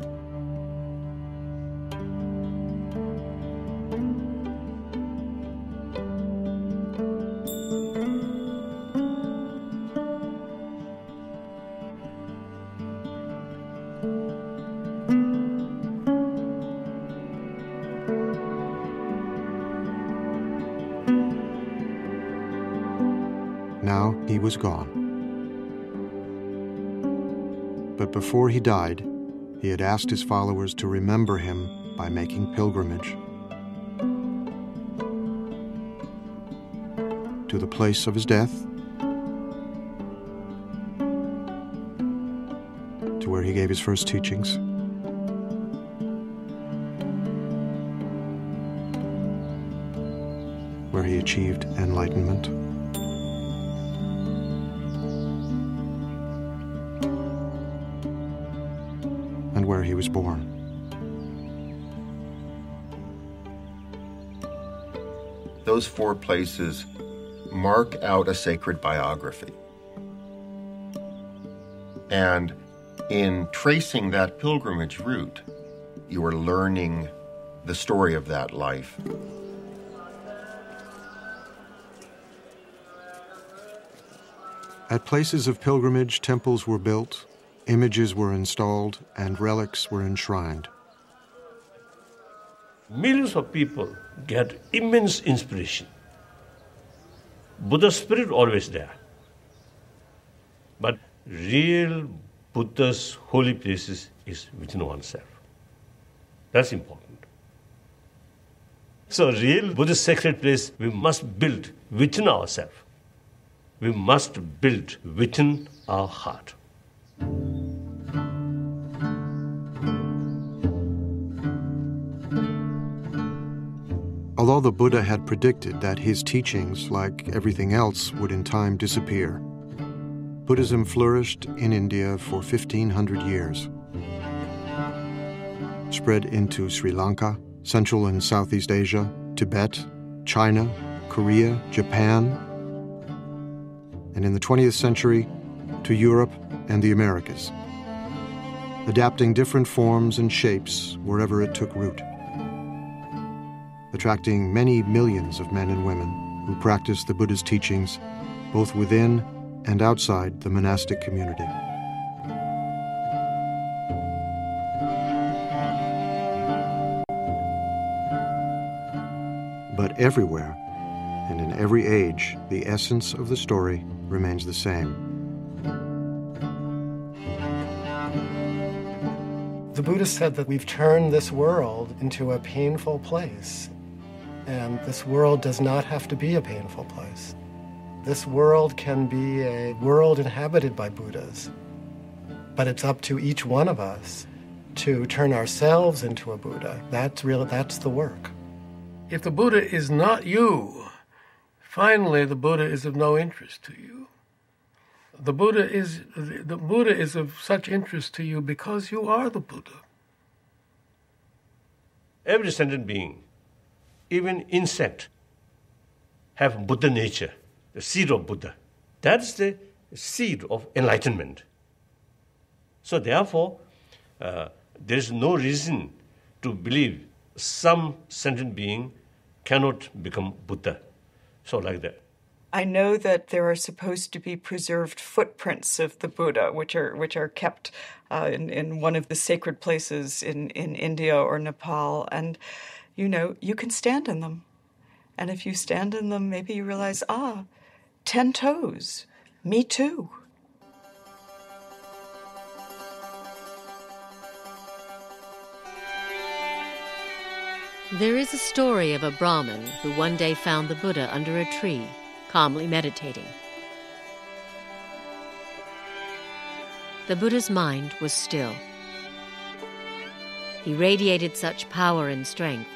Now he was gone. But before he died, he had asked his followers to remember him by making pilgrimage to the place of his death, to where he gave his first teachings, where he achieved enlightenment, and where he was born. Those four places mark out a sacred biography. And in tracing that pilgrimage route, you are learning the story of that life. At places of pilgrimage, temples were built, images were installed, and relics were enshrined. Millions of people get immense inspiration. Buddha's spirit always there. But real Buddha's holy places is within oneself. That's important. So real Buddha's sacred place we must build within ourselves. We must build within our heart. Although the Buddha had predicted that his teachings, like everything else, would in time disappear, Buddhism flourished in India for 1,500 years. Spread into Sri Lanka, Central and Southeast Asia, Tibet, China, Korea, Japan, and in the 20th century, to Europe and the Americas, adapting different forms and shapes wherever it took root, attracting many millions of men and women who practiced the Buddha's teachings both within and outside the monastic community. But everywhere and in every age, the essence of the story remains the same. The Buddha said that we've turned this world into a painful place. And this world does not have to be a painful place. This world can be a world inhabited by Buddhas. But it's up to each one of us to turn ourselves into a Buddha. That's the work. If the Buddha is not you, finally the Buddha is of no interest to you. The Buddha is of such interest to you because you are the Buddha. Every sentient being, even insect, have Buddha nature, the seed of Buddha. That's the seed of enlightenment. So therefore, there is no reason to believe some sentient being cannot become Buddha. So like that. I know that there are supposed to be preserved footprints of the Buddha, which are kept in one of the sacred places in India or Nepal. And you can stand in them. And if you stand in them, maybe you realize, 10 toes, me too. There is a story of a Brahmin who one day found the Buddha under a tree, calmly meditating. The Buddha's mind was still. He radiated such power and strength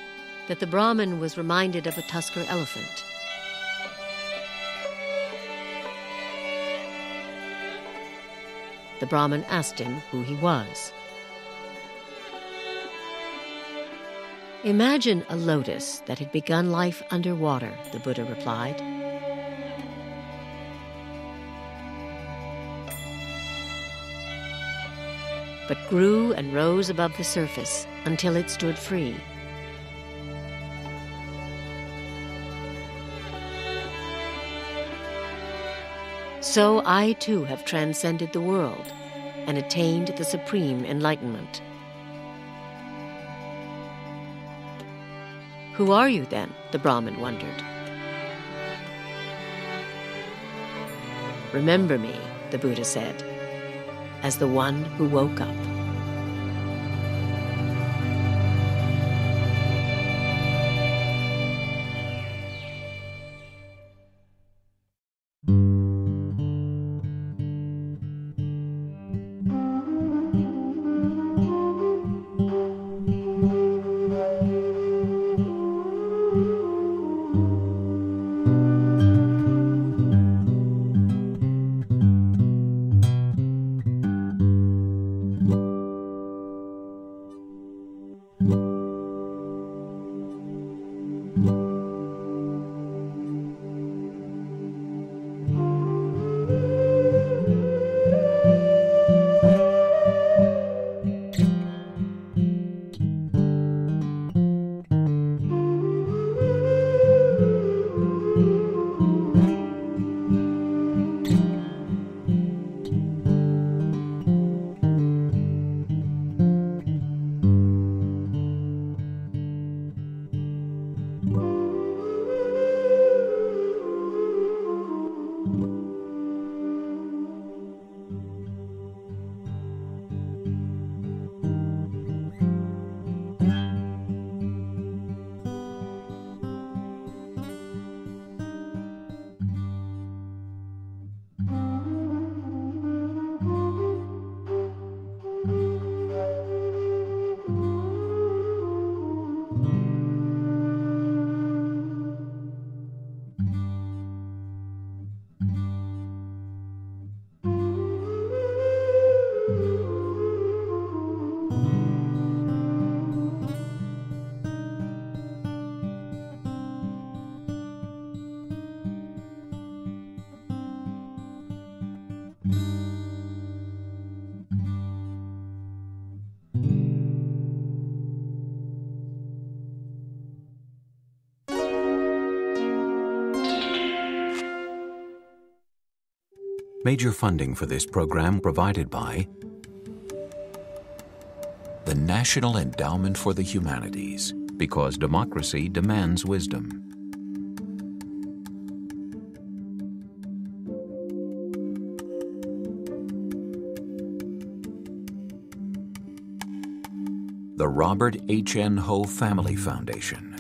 that the Brahmin was reminded of a tusker elephant. The Brahmin asked him who he was. Imagine a lotus that had begun life underwater, the Buddha replied. But grew and rose above the surface until it stood free. So I too have transcended the world and attained the supreme enlightenment. Who are you then? The Brahmin wondered. Remember me, the Buddha said, as the one who woke up. Major funding for this program provided by the National Endowment for the Humanities, because democracy demands wisdom. The Robert H. N. Ho Family Foundation.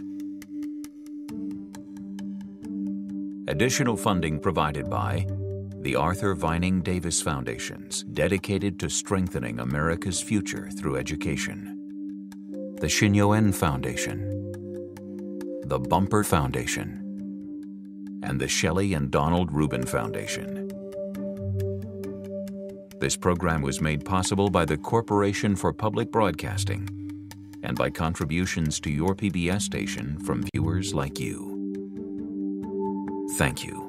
Additional funding provided by the Arthur Vining Davis Foundations, dedicated to strengthening America's future through education. The Shin Yo-en Foundation, the Bumper Foundation, and the Shelley and Donald Rubin Foundation. This program was made possible by the Corporation for Public Broadcasting and by contributions to your PBS station from viewers like you. Thank you.